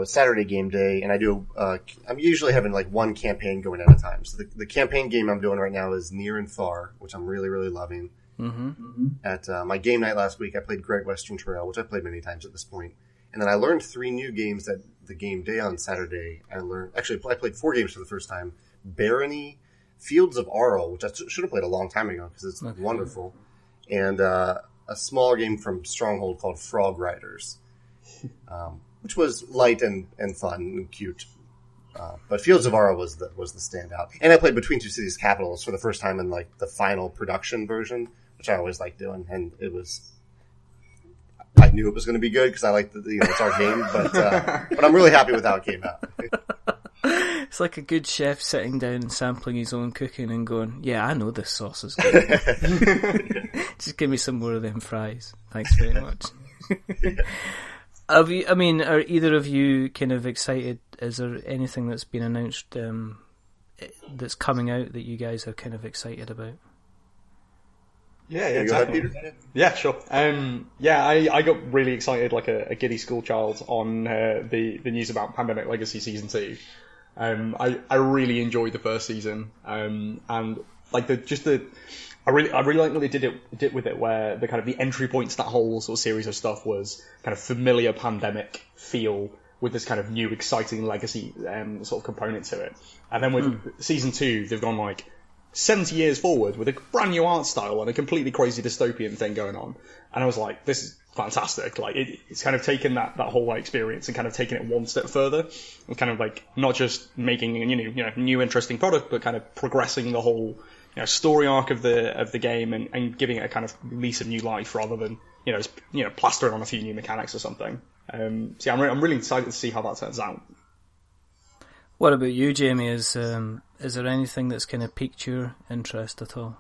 Saturday game day, and I do. I'm usually having like one campaign going at a time. So the campaign game I'm doing right now is Near and Far, which I'm really, really loving. At my game night last week, I played Great Western Trail, which I've played many times at this point. And then I learned 3 new games at the game day on Saturday. I played 4 games for the first time. Barony, Fields of Arl, which I should have played a long time ago because it's wonderful. And a smaller game from Stronghold called Frog Riders, which was light and fun and cute. But Fields of Arl was the standout. And I played Between Two Cities Capitals for the first time in like the final production version, which I always like doing. And I knew it was going to be good because I like it's our game, but I'm really happy with how it came out. It's like a good chef sitting down and sampling his own cooking and going, "Yeah, I know this sauce is good. Just give me some more of them fries. Thanks very much." Are either of you kind of excited? Is there anything that's been announced that's coming out that you guys are kind of excited about? Yeah, exactly. Yeah, sure. I got really excited like a giddy schoolchild on the news about Pandemic Legacy Season 2. I really enjoyed the first season, and like I really like what they did with it, where the kind of the entry points to that whole sort of series of stuff was kind of familiar Pandemic feel with this kind of new exciting legacy sort of component to it, and then with Season 2 they've gone like 70 years forward with a brand new art style and a completely crazy dystopian thing going on, and I was like, this is fantastic. Like it's kind of taken that whole experience and kind of taken it one step further, and kind of like not just making new interesting product, but kind of progressing the whole story arc of the game and giving it a kind of lease of new life rather than just plastering on a few new mechanics or something. I'm really excited to see how that turns out. What about you, Jamie? Is there anything that's kind of piqued your interest at all?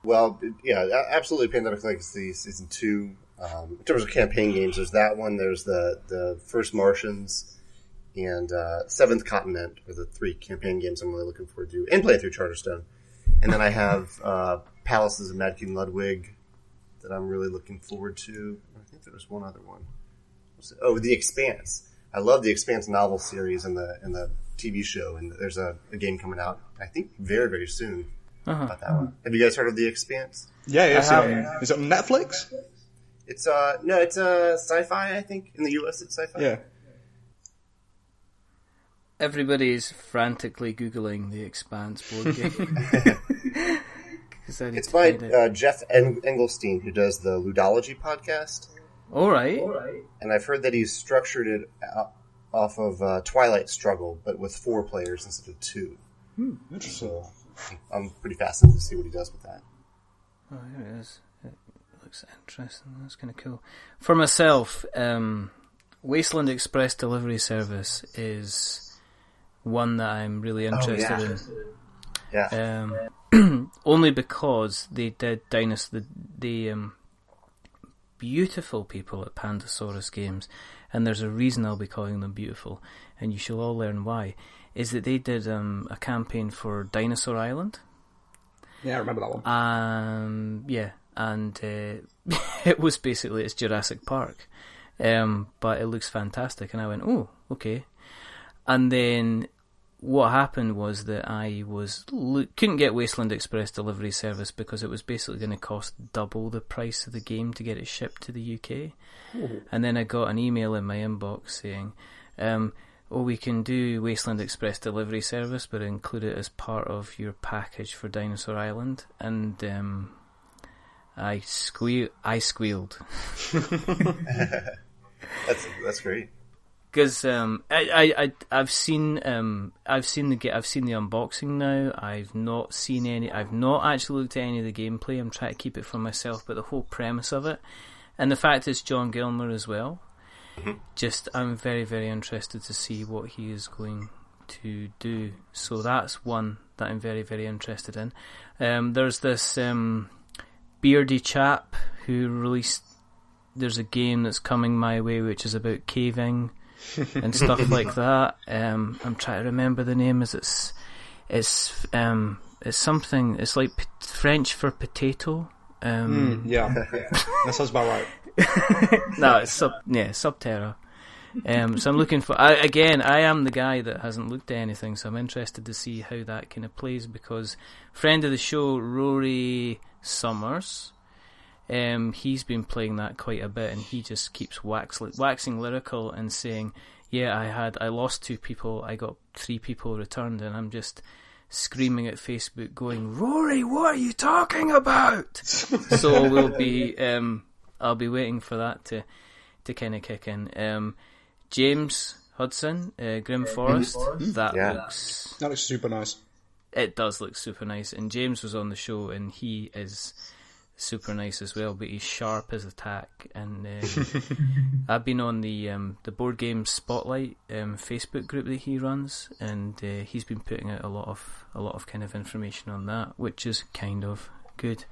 Well, yeah, absolutely. Pandemic Legacy Season 2. In terms of campaign games, there's that one. There's the First Martians and Seventh Continent are the 3 campaign games I'm really looking forward to, and playing through Charterstone. And then I have Palaces of Mad King Ludwig that I'm really looking forward to. I think there was one other one. The Expanse. I love the Expanse novel series and the TV show, and there's a game coming out, I think, very, very soon about that one. Have you guys heard of The Expanse? Yeah. Is it on Netflix? It's it's sci-fi, I think. In the US it's sci-fi. Yeah. Everybody's frantically Googling The Expanse board game. It's by Jeff Engelstein, who does the Ludology podcast. All right. And I've heard that he's structured it off of Twilight Struggle, but with 4 players instead of 2. Interesting. So I'm pretty fascinated to see what he does with that. Oh, here it is. It looks interesting. That's kind of cool. For myself, Wasteland Express Delivery Service is one that I'm really interested in. Yeah. Only because they did the beautiful people at Pandasaurus Games, and there's a reason I'll be calling them beautiful, and you shall all learn why, is that they did a campaign for Dinosaur Island. Yeah, I remember that one. And it was basically, it's Jurassic Park, but it looks fantastic, and I went, oh, okay. And then what happened was that I couldn't get Wasteland Express Delivery Service because it was basically going to cost double the price of the game to get it shipped to the UK. Ooh. And then I got an email in my inbox saying, we can do Wasteland Express Delivery Service, but include it as part of your package for Dinosaur Island. And I squealed. That's great. Because I've seen the unboxing now. I've not seen any. I've not actually looked at any of the gameplay. I'm trying to keep it for myself. But the whole premise of it, and the fact it's John Gilmour as well, I'm very, very interested to see what he is going to do. So that's one that I'm very, very interested in. There's this beardy chap who released. There's a game that's coming my way which is about caving and stuff like that. I'm trying to remember the name. It's something. It's like French for potato. Yeah, that sounds about right. No, it's Sub Terra. So I'm looking for. I am the guy that hasn't looked at anything, so I'm interested to see how that kind of plays. Because friend of the show, Rory Summers, he's been playing that quite a bit, and he just keeps waxing lyrical and saying, "Yeah, I lost 2 people, I got 3 people returned," and I'm just screaming at Facebook, going, "Rory, what are you talking about?" So I'll be waiting for that to kind of kick in. James Hudson, Grim Forest, that looks super nice. It does look super nice, and James was on the show, and he is super nice as well, but he's sharp as a tack. And I've been on the Board Game Spotlight Facebook group that he runs, and he's been putting out a lot of kind of information on that, which is kind of good.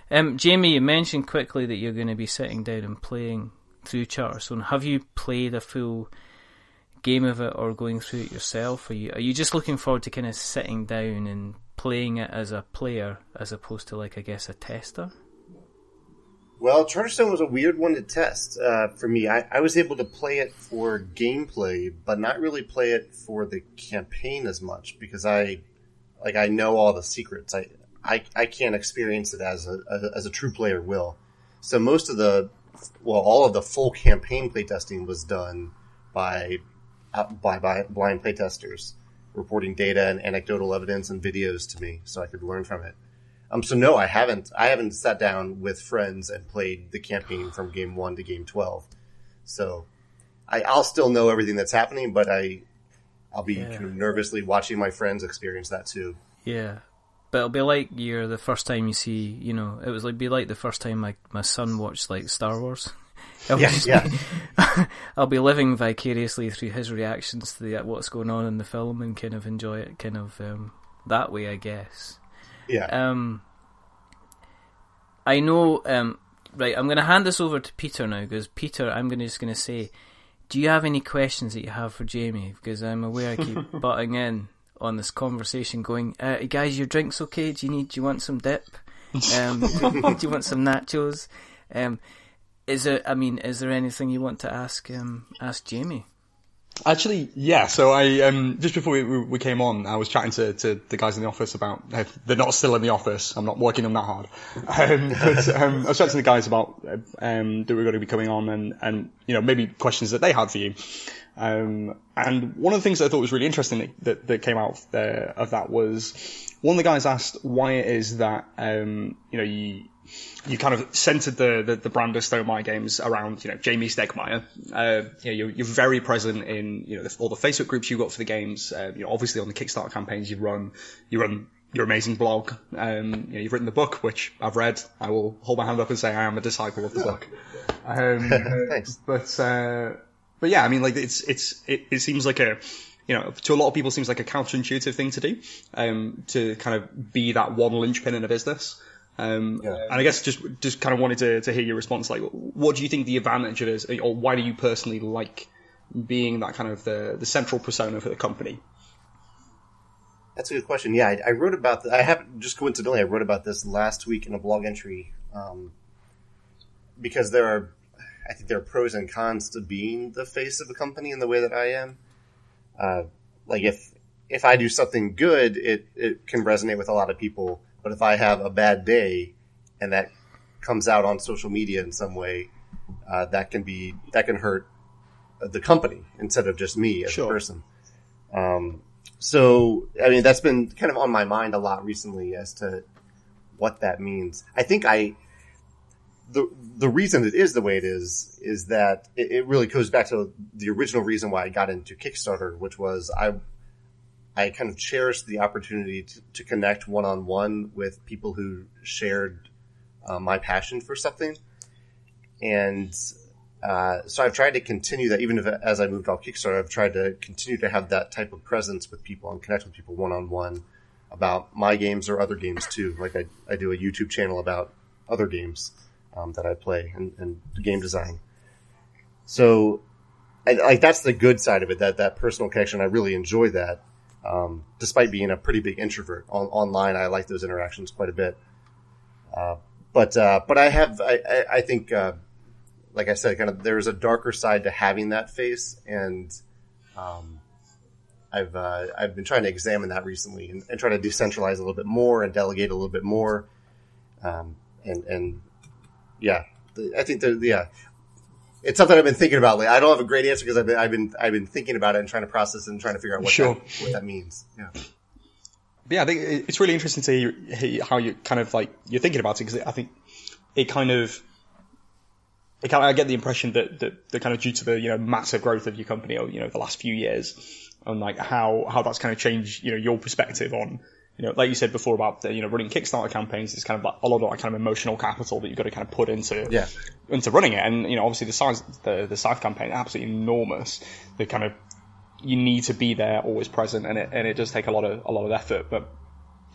Jamey, you mentioned quickly that you're going to be sitting down and playing through Charterstone. Have you played a full game of it or going through it yourself? Are you just looking forward to kind of sitting down and playing it as a player as opposed to, like, I guess, a tester? Well, Charterstone was a weird one to test for me. I was able to play it for gameplay, but not really play it for the campaign as much because I know all the secrets. I can't experience it as a true player will. So all of the full campaign playtesting was done by blind playtesters, reporting data and anecdotal evidence and videos to me, so I could learn from it. So no, I haven't sat down with friends and played the campaign from game 1 to game 12. So I'll still know everything that's happening, but I'll be kind of nervously watching my friends experience that too. Yeah. But it'll be like the first time you see, it was be like the first time my son watched, like, Star Wars. I'll be living vicariously through his reactions to what's going on in the film and kind of enjoy it kind of that way, I guess. Yeah. I know. Right, I'm going to hand this over to Peter now, because Peter, I'm just going to say, do you have any questions that you have for Jamey? Because I'm aware I keep butting in on this conversation, going, guys, your drink's okay? Do you want some dip? Do you want some nachos? Is there anything you want to ask Jamey? Actually, yeah. So I just before we came on, I was chatting to the guys in the office about they're not still in the office. I'm not working them that hard. But I was chatting to the guys about that we're going to be coming on and maybe questions that they had for you. And one of the things that I thought was really interesting that came out of that was one of the guys asked why it is that you kind of centered the brand of Stegmaier games around, Jamey Stegmaier. You're very present in, all the Facebook groups you've got for the games. Obviously on the Kickstarter campaigns you run your amazing blog. You've written the book, which I've read. I will hold my hand up and say I am a disciple of the book. Thanks. But yeah, I mean, like, it seems like to a lot of people, it seems like a counterintuitive thing to do, to kind of be that one linchpin in a business. And I guess just kind of wanted to hear your response. Like, what do you think the advantage it is, or why do you personally like being that kind of the central persona for the company? That's a good question. Yeah, I wrote about I wrote about this last week in a blog entry, because I think there are pros and cons to being the face of a company in the way that I am. Like if I do something good, it can resonate with a lot of people. But if I have a bad day and that comes out on social media in some way, that can hurt the company instead of just me as a person. So, I mean, that's been kind of on my mind a lot recently as to what that means. I think the reason it is the way it is that it really goes back to the original reason why I got into Kickstarter, which was I kind of cherished the opportunity to connect one-on-one with people who shared my passion for something. And so I've tried to continue that, even as I moved off Kickstarter, I've tried to continue to have that type of presence with people and connect with people one-on-one about my games or other games too. Like I do a YouTube channel about other games that I play and game design. So that's the good side of it, that personal connection. I really enjoy that. Despite being a pretty big introvert online, I like those interactions quite a bit. But I think like I said, kind of there's a darker side to having that face, and I've been trying to examine that recently and try to decentralize a little bit more and delegate a little bit more, and yeah, I think it's something I've been thinking about lately. I don't have a great answer because I've been thinking about it and trying to process it and trying to figure out what that means. Yeah. But yeah, I think it's really interesting to hear how you kind of like you're thinking about it, because I think I get the impression that kind of due to the massive growth of your company over the last few years, and like how that's kind of changed your perspective on like you said before about running Kickstarter campaigns. It's kind of like a lot of that kind of emotional capital that you've got to kind of put into running it, and obviously the size the Scythe campaign is absolutely enormous. The kind of you need to be there, always present, and it does take a lot of effort. But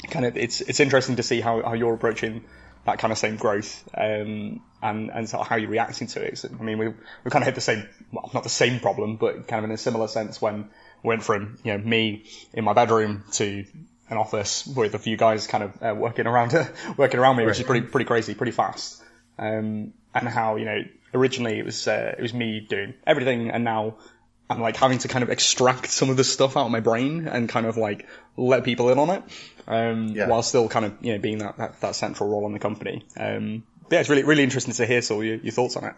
kind of it's interesting to see how you're approaching that kind of same growth, and sort of how you're reacting to it. I mean, we kind of hit the same, well, not the same problem, but kind of in a similar sense when we went from me in my bedroom to an office with a few guys kind of working around me, which is pretty crazy, pretty fast. And how originally it was me doing everything, and now I'm like having to kind of extract some of the stuff out of my brain and kind of like let people in on it, while still kind of being that central role in the company. Yeah, it's really interesting to hear your thoughts on it.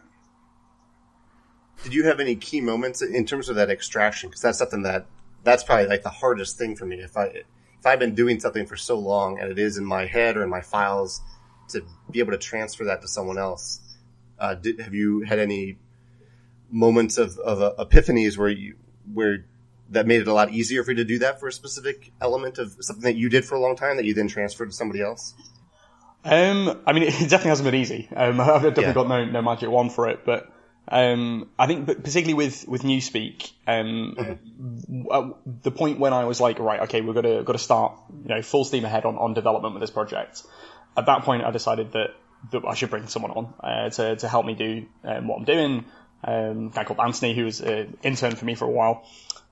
Did you have any key moments in terms of that extraction? Because that's something that's probably like the hardest thing for me. If I've been doing something for so long and it is in my head or in my files, to be able to transfer that to someone else. Have you had any moments of epiphanies where that made it a lot easier for you to do that for a specific element of something that you did for a long time that you then transferred to somebody else? I mean, it definitely hasn't been easy. I've definitely got no magic wand for it, but I think particularly with Newspeak, the point when I was like, right, okay, we've got to start, full steam ahead on development with this project. At that point, I decided that I should bring someone on to help me do what I'm doing. A guy called Anthony, who was an intern for me for a while,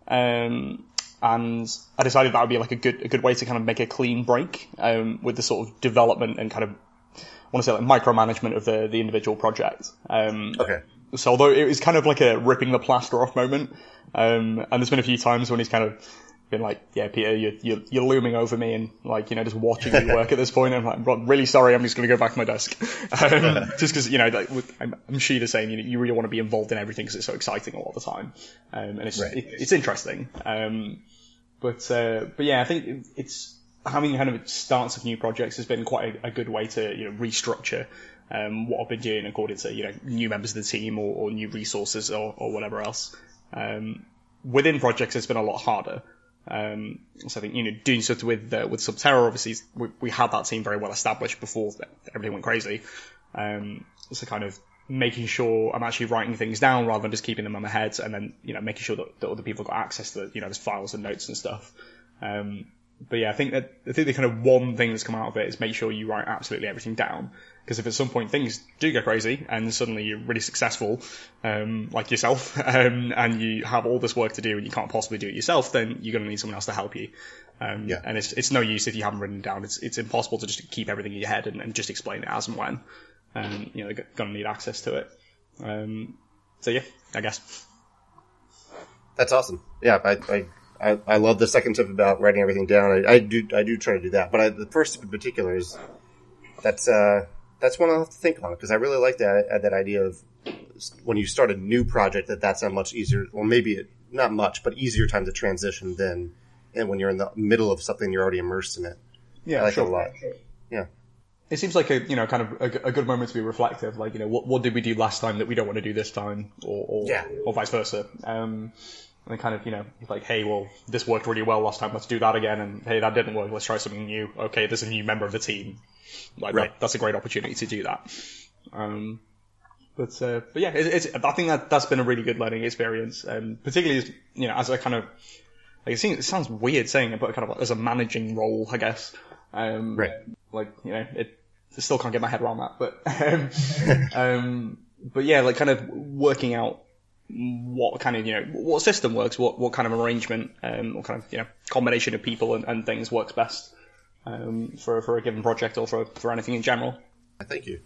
and I decided that would be like a good way to kind of make a clean break with the sort of development and kind of I want to say like micromanagement of the individual project. Okay. So although it was kind of like a ripping the plaster off moment, and there's been a few times when he's kind of been like, yeah, Peter, you're looming over me and like, just watching me work at this point. And I'm like, I'm really sorry, I'm just going to go back to my desk. Just because, like, I'm sure you're saying, you really want to be involved in everything because it's so exciting a lot of the time. And it's interesting. But yeah, I think it's having kind of starts of new projects has been quite a good way to, restructure what I've been doing according to, new members of the team or new resources or whatever else. Within projects, it's been a lot harder. So I think, doing stuff with Sub Terra, obviously, we had that team very well established before everything went crazy. So kind of making sure I'm actually writing things down rather than just keeping them in my head, and then, making sure that other people got access to, there's files and notes and stuff. But yeah, I think the kind of one thing that's come out of it is make sure you write absolutely everything down. Because if at some point things do go crazy and suddenly you're really successful, like yourself, and you have all this work to do and you can't possibly do it yourself, then you're going to need someone else to help you. And it's no use if you haven't written it down. It's impossible to just keep everything in your head and just explain it as and when. They're going to need access to it. So yeah, I guess. That's awesome. Yeah, I love the second tip about writing everything down. I do try to do that, but the first tip in particular is that's one I'll have to think on, because I really like that idea of when you start a new project that's a much easier, or maybe not much, but easier time to transition than when you're in the middle of something you're already immersed in it. Yeah, I like it a lot. Yeah. It seems like a good moment to be reflective. Like, what did we do last time that we don't want to do this time, or vice versa. And kind of, like, hey, well, this worked really well last time, let's do that again, and hey, that didn't work, let's try something new. Okay, there's a new member of the team. Like, that's a great opportunity to do that. But yeah, I think that's been a really good learning experience, particularly as a kind of, like, it sounds weird saying it, but kind of as a managing role, I guess. Like, I still can't get my head around that, but yeah, like, kind of working out what kind of, what system works, what kind of arrangement, what kind of, combination of people and things works best, for a given project or for anything in general. Thank you.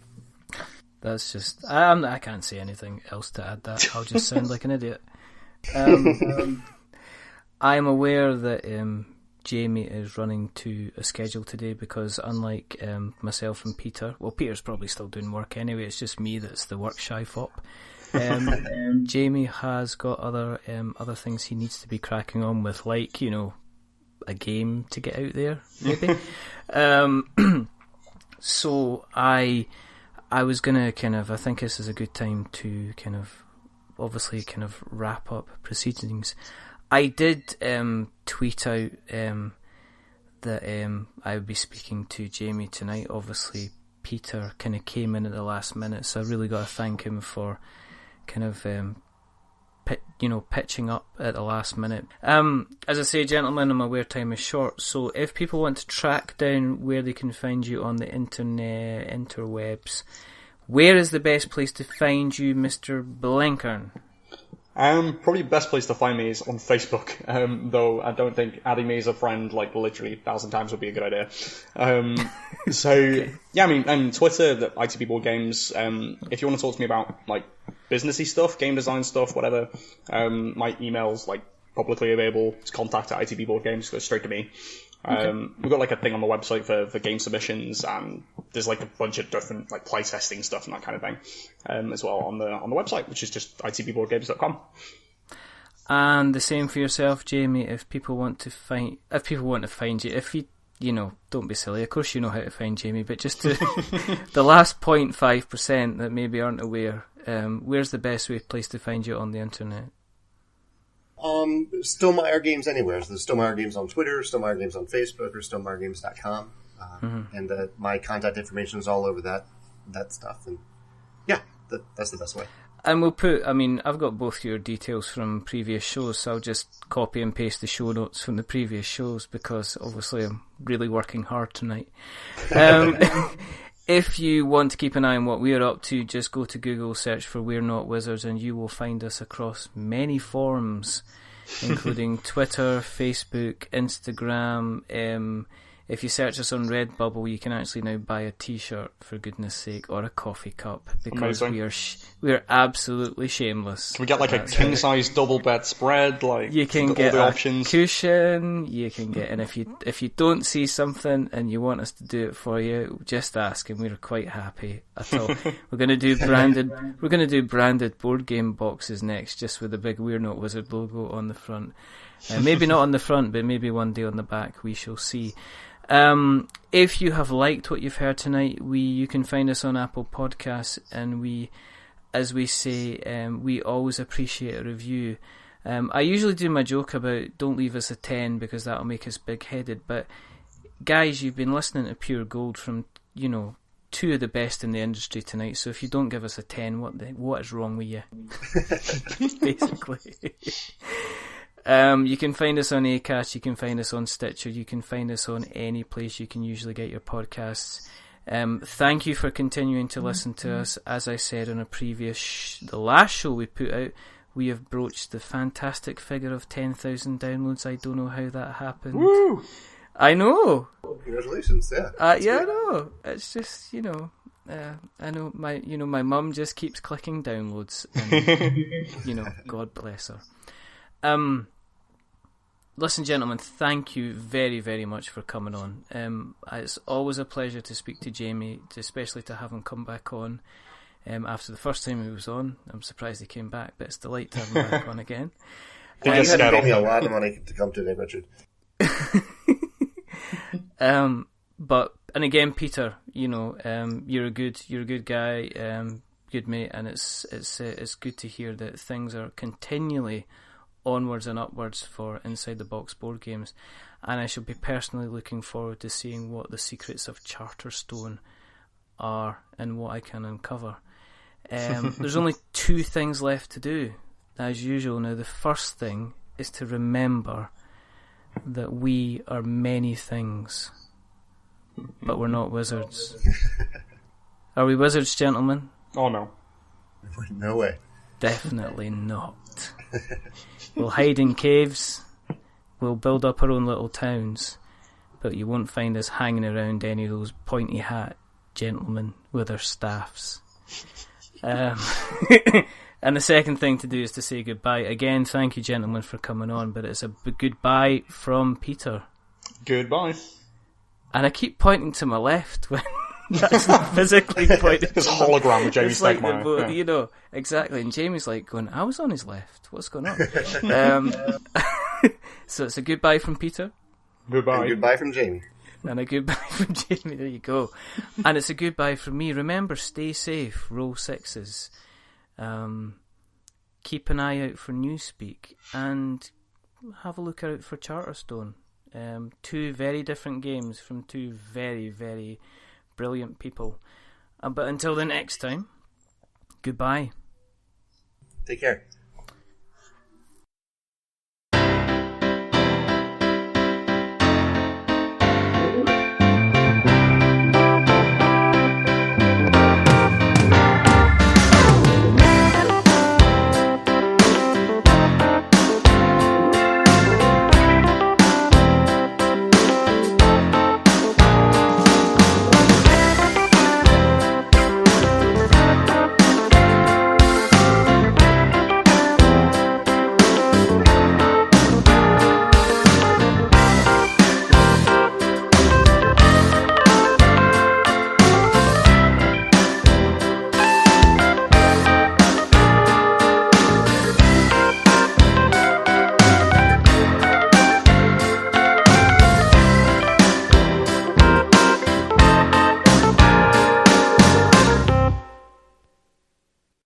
That's just... I can't say anything else to add that. I'll just sound like an idiot. I'm aware that Jamey is running to a schedule today because unlike myself and Peter... Well, Peter's probably still doing work anyway. It's just me that's the work-shy fop. Jamey has got other things he needs to be cracking on with, like, you know, a game to get out there, maybe. So I was gonna I think this is a good time to obviously wrap up proceedings. I did tweet out that I would be speaking to Jamey tonight. Obviously, Peter kind of came in at the last minute, so I really got to thank him for pitching up at the last minute. As I say, gentlemen, I'm aware time is short, so if people want to track down where they can find you on the interwebs, where is the best place to find you, Mr. Blenkharn? Probably the best place to find me is on Facebook, though I don't think adding me as a friend, like, literally 1,000 times would be a good idea. So, yeah, I mean, Twitter, the ITB Board Games, if you want to talk to me about, like, businessy stuff, game design stuff, whatever, my email's, like, publicly available. It's contact@ITB Board Games, go straight to me. We've got, like, a thing on the website for game submissions, and there's, like, a bunch of different, like, playtesting stuff and that kind of thing, as well on the website, which is just itbboardgames.com. And the same for yourself, Jamey. If people want to find you, if you know, don't be silly. Of course, you know how to find Jamey, but just to the last 0.5% that maybe aren't aware, where's the best place to find you on the internet? Stegmaier Games anywhere. So there's Stegmaier Games on Twitter, Stegmaier Games on Facebook, or stegmaiergames.com. And my contact information is all over that stuff. And yeah, that's the best way. And we'll put, I've got both your details from previous shows, so I'll just copy and paste the show notes from the previous shows because obviously I'm really working hard tonight. If you want to keep an eye on what we're up to, just go to Google, search for We're Not Wizards, and you will find us across many forums, including Twitter, Facebook, Instagram. If you search us on Redbubble, you can actually now buy a T-shirt, for goodness sake, or a coffee cup, because we are absolutely shameless. Can we get like a king-size double bed spread? Like, you can get all the a options. Cushion. You can get, and if you don't see something and you want us to do it for you, just ask, and we're quite happy at all. We're going to do branded board game boxes next, just with the big We're Not Wizard logo on the front. Maybe not on the front, but maybe one day on the back. We shall see. If you have liked what you've heard tonight, you can find us on Apple Podcasts, and we always appreciate a review. I usually do my joke about don't leave us a 10 because that'll make us big-headed, but guys, you've been listening to Pure Gold from, two of the best in the industry tonight, so if you don't give us a 10, what is wrong with you? Basically. You can find us on Acast, you can find us on Stitcher, you can find us on any place you can usually get your podcasts. Thank you for continuing to listen to us. As I said on a previous, the last show we put out, we have broached the fantastic figure of 10,000 downloads. I don't know how that happened. Woo! I know. Congratulations! Yeah. I know. It's just I know my mum just keeps clicking downloads, and God bless her. Listen, gentlemen, thank you very, very much for coming on. It's always a pleasure to speak to Jamey, especially to have him come back on after the first time he was on. I'm surprised he came back, but it's a delight to have him back on again. You had to pay me a lot of money to come today, Richard. And again, Peter, you're a good guy, good mate, and it's good to hear that things are continually onwards and upwards for Inside the Box board games, and I shall be personally looking forward to seeing what the secrets of Charterstone are and what I can uncover. There's only 2 things left to do, as usual. Now, the first thing is to remember that we are many things, but we're not wizards. Are we wizards, gentlemen? Oh, no. No way. Definitely not. We'll hide in caves, we'll build up our own little towns, but you won't find us hanging around any of those pointy hat gentlemen with their staffs. And the second thing to do is to say goodbye. Again, thank you, gentlemen, for coming on, but it's a goodbye from Peter. Goodbye. And I keep pointing to my left when that's not physically pointing. This hologram of Jamey Stegmaier. Like, you know, exactly. And Jamie's like going, I was on his left. What's going on? So it's a goodbye from Peter. Goodbye. And goodbye from Jamey. And a goodbye from Jamie. There you go. And it's a goodbye from me. Remember, stay safe. Roll sixes. Keep an eye out for Newspeak. And have a look out for Charterstone. Two very different games from two very, very brilliant people. But until the next time, goodbye. Take care.